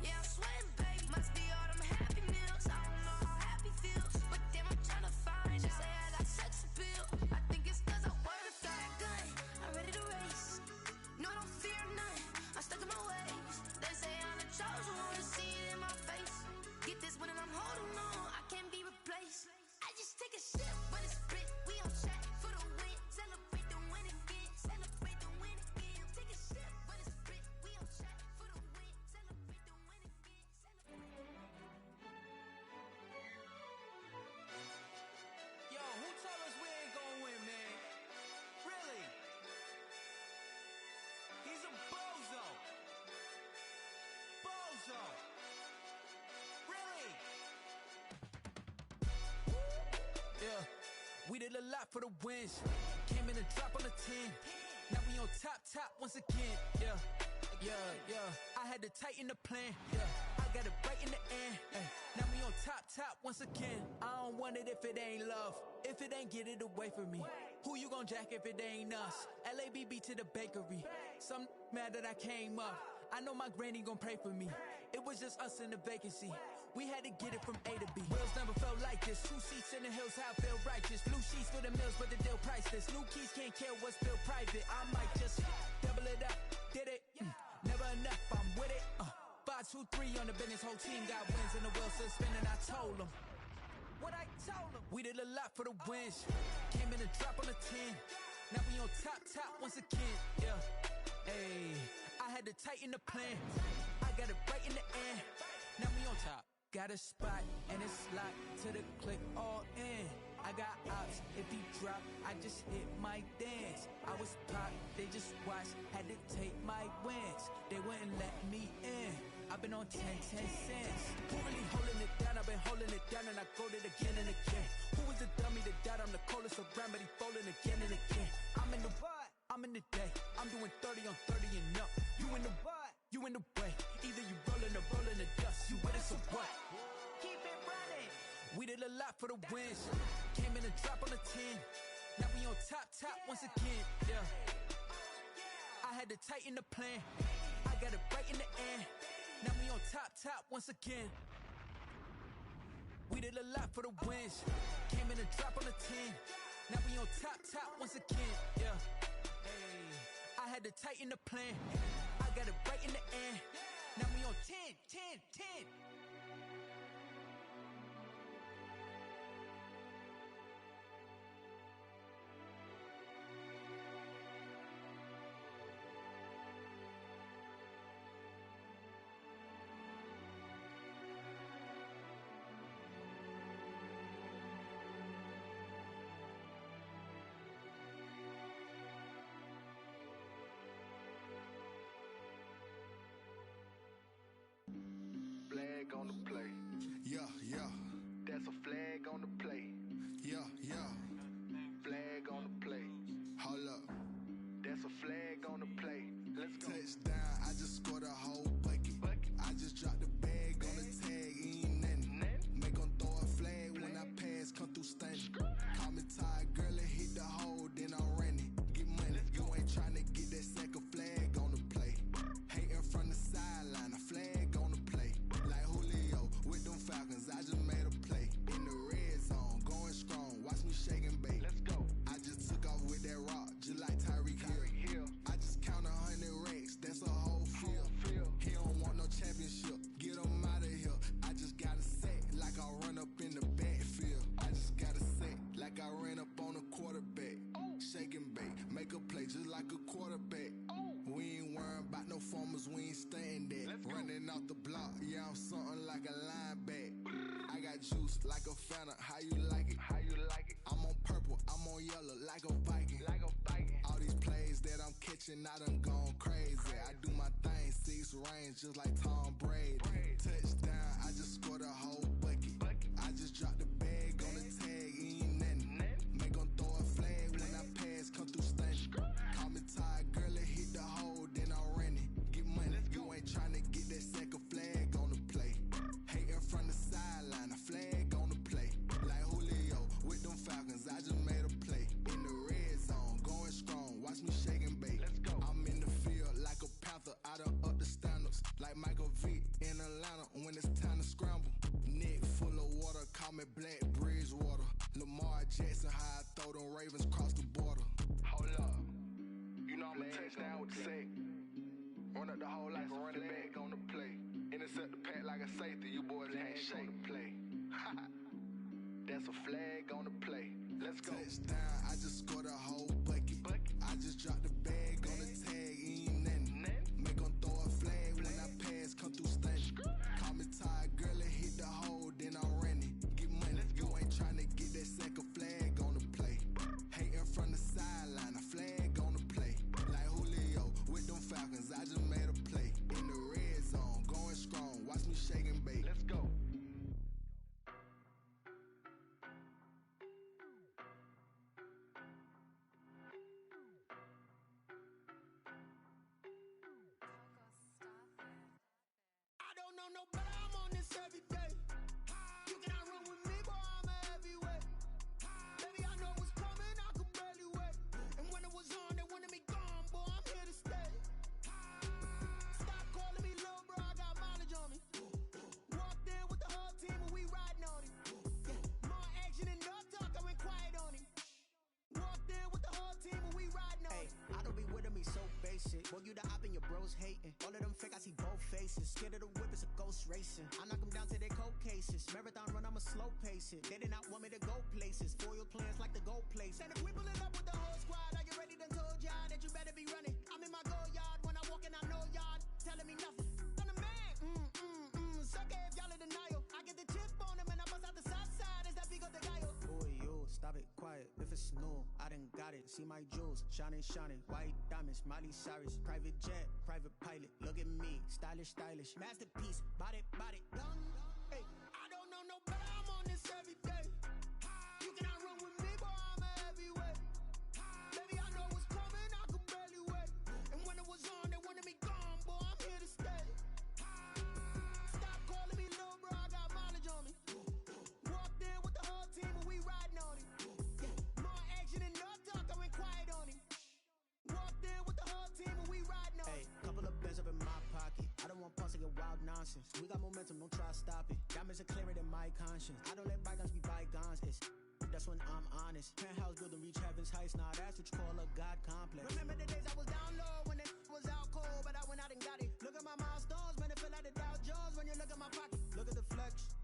Yeah, I'm sweating, babe. Must be all them happy meals. I don't know how happy feels, but damn, I'm tryna find you. Say I got sex appeal. I think it's cause I wear a fat gun. I'm ready to race. No, I don't fear nothing. I'm stuck in my ways. They say I'm the chosen one, see it in my face. Get this one and I'm holding on. I can't be replaced. I just take a sip, but it's split. We on track for the win. Celebrate the win again. Celebrate the win again. Take a sip, but it's split. We on track for the win. Celebrate the win again. Yo, who told us we ain't gonna win, man? Really? He's a bozo. Bozo. Really? Yeah, we did a lot for the wins. Came in a drop on the 10. Now we on top once again. Yeah. I had to tighten the plan. Yeah, I got it right in the end. Ay, now we on top once again. I don't want it if it ain't love. If it ain't, get it away from me. Who you gon' jack if it ain't us? LABB to the bakery. Some mad that I came up. I know my granny gon' pray for me. It was just us in the vacancy. We had to get it from A to B. Wheels never felt like this. 2 seats in the hills, how I feel righteous. Blue sheets for the mills, but the deal priceless. New keys can't care what's built private. I might just double it up. Did it? Never enough, I'm with it. 5, 2, 3 on the business. Whole team got wins and the wheels still spinning. I told them what I told them. We did a lot for the wins. Came in a drop on the 10. Now we on top once again. Yeah. Hey, I had to tighten the plan. I got it right in the end. Now we on top. Got a spot and it's locked to the click all in. I got ops, if he drop, I just hit my dance. I was pop, they just watched, had to take my wins. They wouldn't let me in. I've been on 10 cents. Who really holding it down? I've been holding it down and I go it again and again. Who was the dummy that died? I'm the coldest around, but he folding again and again. I'm in the what? I'm in the day. I'm doing 30 on 30 and up. You in the what? You in the way. Either you rolling or rolling the dust. You with us or what? Keep it running. We did a lot for the wins. Came in a drop on the 10. Now we on top once again. Yeah. I had to tighten the plan. I got it right in the end. Now we on top once again. We did a lot for the wins. Came in a drop on the 10. Now we on top once again. Yeah. Hey, I had to tighten the plan. I got it right in the end. Now we on 10. Flag on the Hopping off the block, yeah, I'm something like a lineback. I got juice like a Fanta, how you like it? How you like it? I'm on purple, I'm on yellow, like a Viking. Like a Viking. All these plays that I'm catching, I done gone crazy. I do my thing, 6 range, just like Tom Brady. Touchdown, I just scored a whole bucket. I just dropped the bag on the tag, ain't nothing. Make them throw a flag when I pass, come through stunning. Call me tired, girl, it hit the hole, then I ran it. Get money, you ain't tryna get that second flag on the play. Hating from the sideline, a flag on the play. Like Julio with them Falcons, I just made a play. In the red zone, going strong, watch me shake and bake. Let's go. I'm in the field like a Panther, I done up the standards. Like Michael Vick in Atlanta when it's time to scramble. Neck full of water, call me Black Bridgewater. Lamar Jackson, how I throw them Ravens cross the border. Hold up, you know I'm a touchdown with the sack. Run up the whole like a running back on the play. Intercept the pack like a safety, you boys can't shake the play. That's a flag on the play. Let's go. Touchdown, I just scored a whole bucket. I just dropped the bag on the tag, ain't nothing. Make them throw a flag when I pass, come through stunning. Call me tired, girl, it hit the hole, then I ran it. Get money, you ain't tryna get that second flag on the play. Hating from the sideline, a flag on the play. Like Julio with them Falcons, I just made a play. In the red zone, going strong, watch me shake and bake. Let's go. I don't know no better, I'm on this every day. You cannot run with me, boy, I'm a heavyweight. Baby, I know what's coming, I could barely wait. And when it was on, they wanted me gone, boy, I'm here to stay. Stop calling me little bro, I got mileage on me. Walked in with the whole team and we riding on him. More action and no talk, I went quiet on him. Walked in with the whole team and we riding on him. I don't be with me so basic. Boy, you the op and your bros hating. All of them fake, I see both faces. Scared of the whip, it's a ghost racing. I knock them down to their cold cases. Marathon run, I'ma slow pace it. They did not want me to go places. Foil plans like the gold place. And if we pull it up with the whole squad, are you ready? Done told y'all that you better be running. I'm in my go yard when I walk in, I know y'all telling me nothing. I'm the man. Suck it if y'all in denial. I get the chip on him and I bust out the south side. Is that Pico de Gallo? Boy, yo, stop it, quiet. If it's new, I done got it. See my jewels, shining, shining. White diamonds, Miley Cyrus. Private jet, private pilot. Look at me, stylish, stylish. Masterpiece, body, body. Hey, I don't know no better, I'm on this every day. You cannot run with me, boy, I'm a heavyweight. Baby, I know what's coming, I could barely wait. And when it was on, they wanted me gone, boy, I'm here to stay. Stop calling me little bro, I got mileage on me. Walked in with the whole team and we riding on him. More action and no talk, I went quiet on him. Walked in with the whole team and we riding on him. Hey, couple of bands up in my pocket. I don't want punks to get wild nonsense. We got momentum, don't try to stop it. Diamonds are clearer than my conscience. I don't let bygones be bygones. That's when I'm honest. Penthouse building, reach heaven's heights. Nah, that's what you call a God complex. Remember the days I was down low when it was out cold, but I went out and got it. Look at my milestones, man, it feel like the Dow Jones when you look at my pocket. Look at the flex,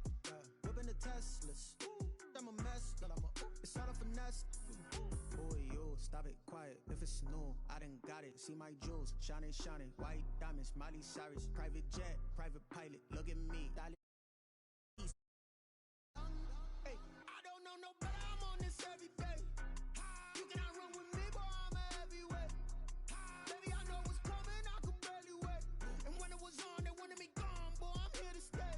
whipping the Teslas. I'm a mess, but it's all a finesse. Boy, yo, stop it, quiet. If it's new, I done got it. See my jewels, shining, shining. White diamonds, Miley Cyrus. Private jet, private pilot. Look at me, Hey, I don't know no better, I'm on this every day. You cannot run with me, boy, I'm a heavyweight. Baby, I know what's coming, I could barely wait. And when it was on, they wanted me gone, boy, I'm here to stay.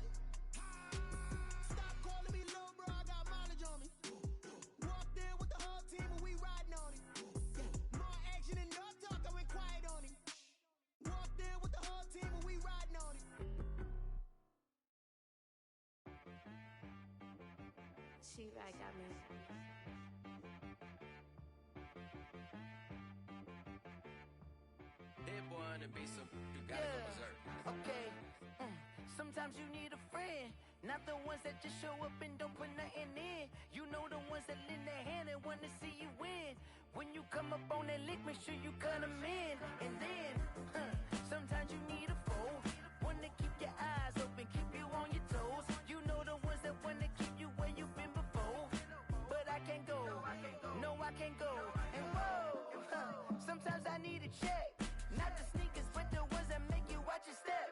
Stop calling me little bro, I got mileage on me. Walked in with the whole team and we riding on him. More action and no talk, I went quiet on him. Walked in with the whole team and we riding on him. She right got me. That boy on the beat, so you gotta go berserk. Okay. Sometimes you need a friend, not the ones that just show up and don't put nothing in. You know the ones that lend their hand and wanna see you win. When you come up on that lick, make sure you cut them in. And then, sometimes you need a foe, one to keep your eyes open, keep you on your toes. You know the ones that wanna keep you where you've been before. But I can't go, no I can't go. And whoa, sometimes I need a check, not the sneakers, but the ones that make you watch your step.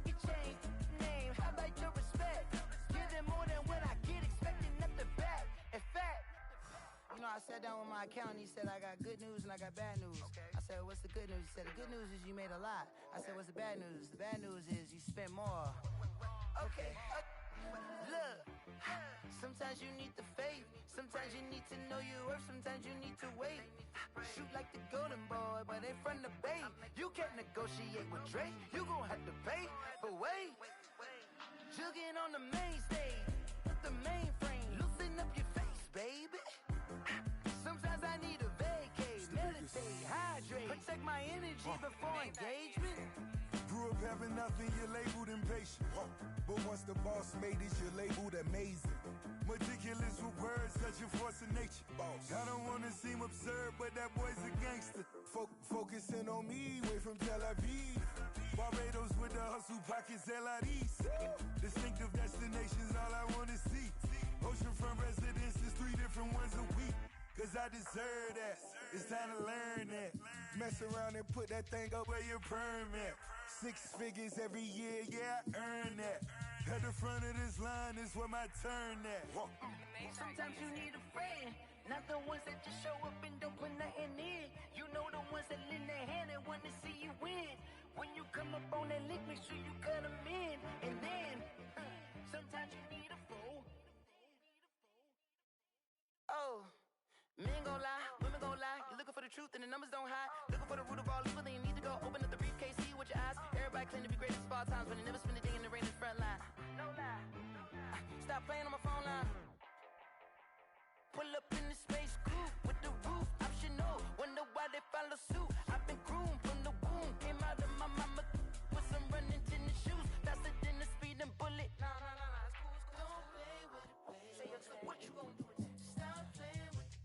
Your chain know, I sat down with my accountant. He said, I got good news and I got bad news. Okay. I said, what's the good news? He said, the good news is you made a lot. I said, what's the bad news? The bad news is you spent more. Okay. Look. Sometimes you need the faith. Sometimes you need to know your worth. Sometimes you need to wait. Shoot like the golden boy, but ain't from the bay. You can't negotiate with Drake. You gon' have to pay. But wait. Jugging on the main stage. The mainframe. Loosen up your face, baby. Sometimes I need a vacay. Meditate, hydrate. Protect my energy before engagement. Grew up having nothing, you're labeled impatient. But once the boss made it, you're labeled amazing. Meticulous with words, such a force of nature. I don't wanna seem absurd, but that boy's a gangster. Focusing on me, way from Tel Aviv. Barbados with the hustle pockets, LIDs. Distinctive destinations, all I wanna see. Oceanfront residences, 3 different ones a week. Cause I deserve that, it's time to learn that. Mess around and put that thing up where your perm at. 6 figures every year, yeah, I earn that. At the front of this line is where my turn at. Sometimes you need a friend, not the ones that just show up and don't put nothing in. You know the ones that lend their hand and want to see you win. When you come up on that lick, make sure you cut them in. And then, sometimes you need a fool. Oh. Men gon' lie, women gon' lie. You're looking for the truth and the numbers don't hide. Looking for the root of all evil, then you need to go open up the briefcase, see with your eyes. Everybody claim to be great at small times, but they never spend a day in the rain in the front line. No lie. Stop playing on my phone line. Pull up in the space coupe with the roof optional. Wonder why they follow suit. I've been groomed from the womb. Came out of my mama with some running tennis shoes. Faster than the speeding bullet. Nah, it's cool. Don't play with it, play. Say so what you gon' do? Stop playing with it.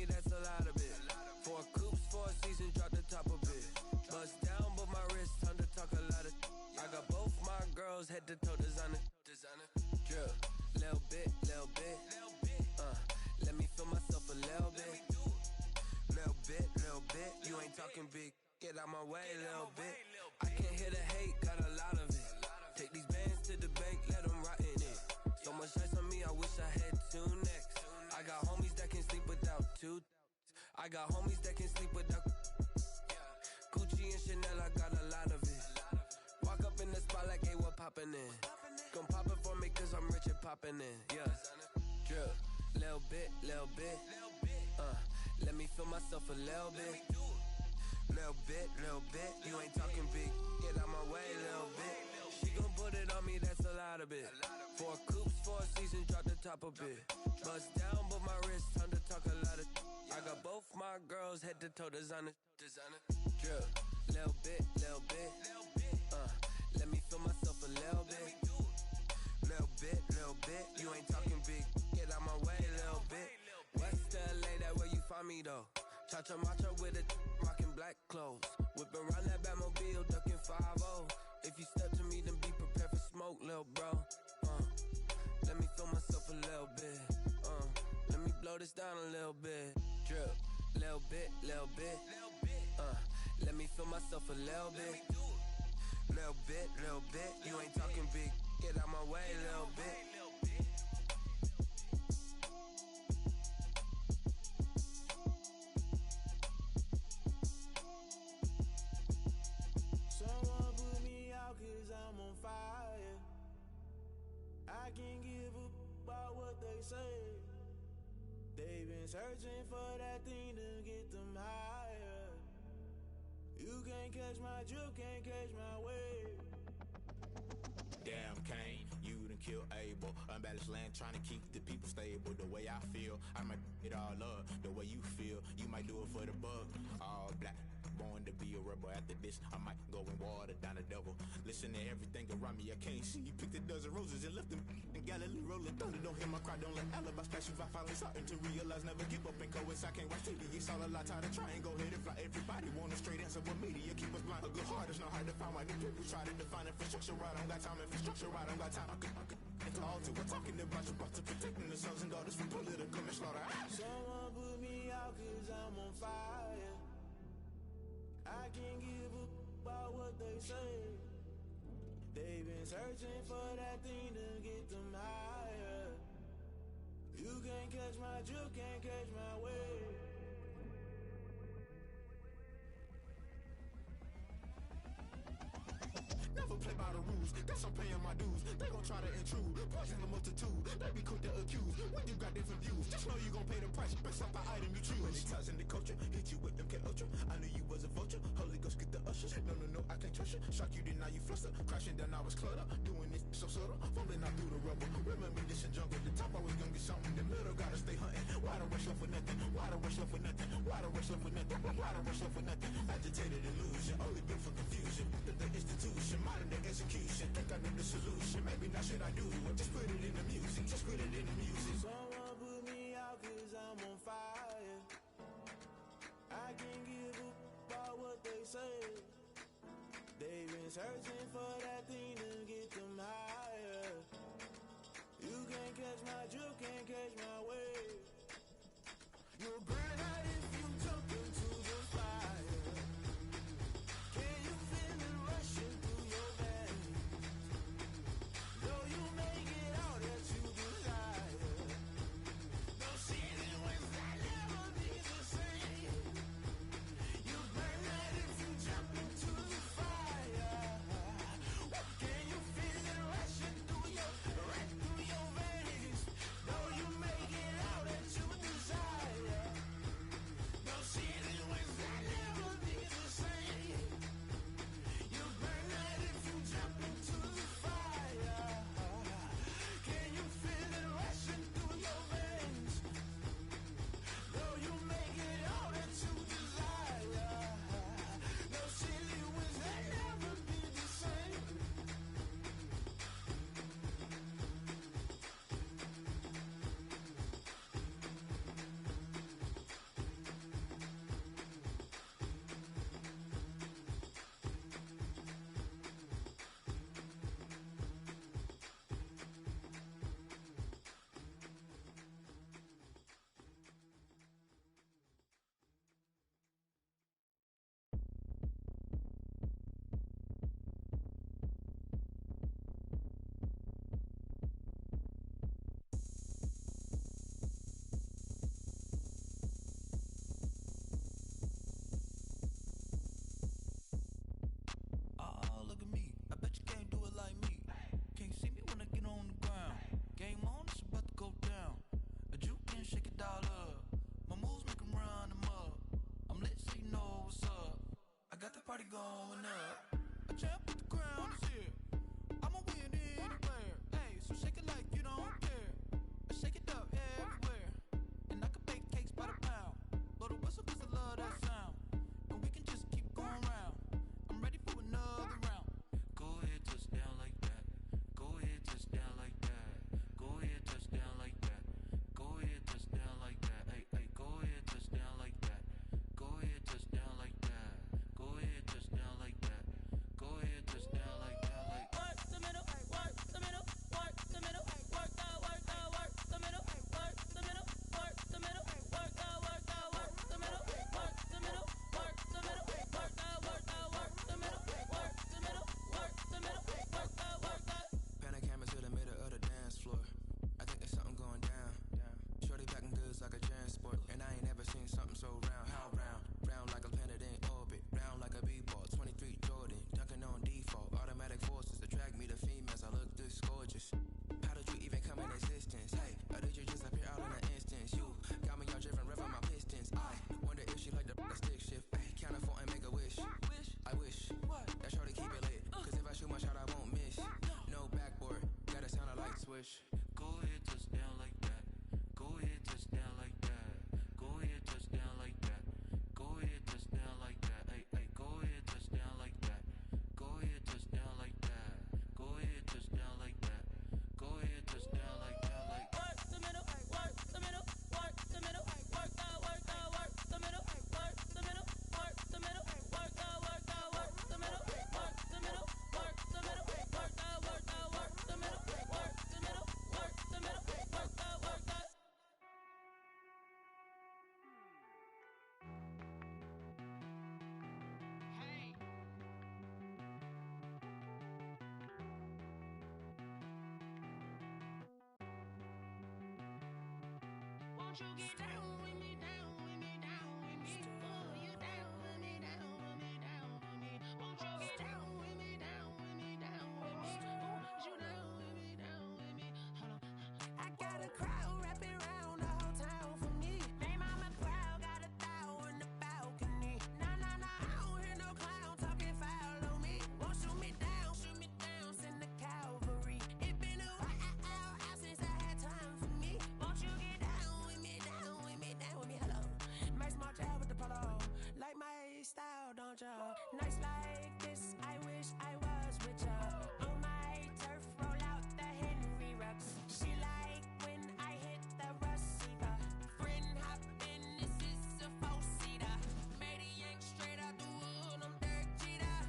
That's a lot of it. 4 coops, 4 seasons, drop the top of it. Bust down, but my wrist, time to talk a lot of. I got both my girls head to toe designer. Drill, little bit. Let me feel myself a little bit. Little bit. You ain't talking big. Get out my way, little bit. I can't hear the hate, got a lot of it. Take these bands to the bank, let them rot in it. So much ice on me, I wish I had 2 necks. I got homies that can sleep without 2. I got homies that can sleep without. Gucci and Chanel, I got a lot of it. Walk up in the spot like, hey, what poppin' in? Gon' pop it for me cause I'm rich and poppin' in. Yeah. Drill, little bit. Let me feel myself a little bit. Little bit. You ain't talking big. Get out my way, little bit. She gon' put it on me, that's a lot of it. 4 coops, 4 seasons, drop the top of it. Bust down, but my wrist, time to talk a lot of. I got both my girls head to toe designer. Drill, little bit. Let me feel myself a little bit. Little bit. You ain't talking big. Get out my way, little bit. West LA, that where you find me though. Cha-cha matcha with a rockin' black clothes. Whippin' around that Batmobile, duckin' 5-0. If you step to me, then be prepared for smoke, lil' bro. Let me feel myself a little bit. Let me blow this down a little bit. Drip, little bit. Let me feel myself a little bit. Little bit. You ain't talking big. Get out my way, little bit. Someone put me out cause I'm on fire. I can't give a about what they say. They've been searching for that thing to get them higher. You can't catch my drift, can't catch my wave. Damn, Kane, you done killed Abel. Unbalanced land, trying to keep the people stable. The way I feel, I might it all up. The way you feel, you might do it for the buck. All black, born to be a rebel. After this, I might go and water down the devil. Listen to everything around me, I can't see. Picked a dozen roses and left them in Galilee rolling thunder. Don't hear my cry, don't let alibis pass you. I finally starting to realize, never give up and go. I can't watch TV, it's all a lot. Time to try and go ahead and fly. Everybody want a straight answer, but media keep us blind. A good heart is not hard to find. Why the people try to define infrastructure right? I don't got time. Infrastructure right, I don't got time. I could to altar. We're talking about your brother protecting the sons and daughters from political manslaughter. Someone put me out cause I'm on fire. I can't give a about what they say. They've been searching for that thing to get them higher. You can't catch my drift, can't catch my wave. Never play by the rules, guess I'm paying my dues. They gon' try to intrude, poison the multitude. They be quick to accuse, when you got different views. Just know you gon' pay the price, based off the item you choose. When it ties in the culture, hit you with MK Ultra. I knew you was a vulture, Holy Ghost get the ushers. No, I can't trust you. Shock you, then now you fluster. Crashing down, I was cluttered. Doing this so subtle, fumbling out through the rubble. Remember this in jungle, the top always gonna get something. The middle gotta stay hunting. Why the rush left with nothing? Why the rush left with nothing? Why the rush left with nothing? Why the rush left with nothing? Agitated illusion, only built for confusion. The institution, modern day execution. Think I know the solution. Maybe now should I do it? Just put it in the music. Just put it in the music. Someone put me out cause I'm on fire. I can't give a about what they say. They've been searching for that thing to get them higher. You can't catch my drift, can't catch my wave. You'll burn out if you jump into the fire. Can you feel it rushing through your veins? Though you make it out that you desire. No season wins that never be the same. You burn out if you jump into the fire. Can you feel it rushing through your veins? Though you make it out that you desire. No season wins that never be the same. You burn out if you jump into the fire. Can you feel it rushing through your veins? Though you make it out that you desire. No silly wins that never be the same. Oh, look at me. I bet you can't do it like me. Can't see me when I get on the ground. Game on, it's about to go down. A juke can shake it all up. My moves make 'em run them up. I'm lit so you know what's up. I got the party going up. A champ with the crown is here. I'ma win anywhere. Hey, so shake it like you don't care. I shake it up everywhere. And I can bake cakes by the pound. Blow the whistle 'cause I love that sound. And we can just keep going round. I'm ready for another round. Go ahead, touch down like that. Go ahead, touch down like that. Go ahead, touch down like that. Go ahead, touch down like that. Hey, go ahead, touch down like that. Go ahead, touch down like that. Go ahead, touch down like that. Go ahead, touch Won't you get down with me, down with me, down with me? Oh, you down with me, down with me, down with me. Won't you get down with me, down with me, down with me? Oh, you down with me, down with me? Hold on. I got a crowd wrapping around the whole town for me. Hey, mama, crowd got a thou in the balcony. Nah, nah, nah, I don't hear no clown talking foul on me. Won't shoot me down, send the cavalry. It been a while since I had time for me. Won't you get down with me, down with me, down with me? Hello. Max March out with the polo. Like my style, don't ya? Nights like this, I wish I was with ya. On my turf, roll out the Henry Rux. She like when I hit the receiver. Friend hop in, this is a four-seater. Made a yank straight out the wood, I'm Derek Jeter.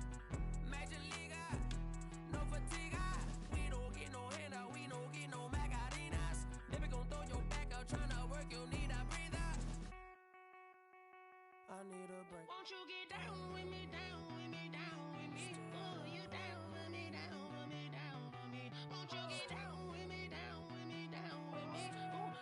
Major leaguer, no fatigue. We don't get no handout, we don't get no Macarinas. Never gon' throw your back out, tryna work, you need a breather. I need a break. Won't you get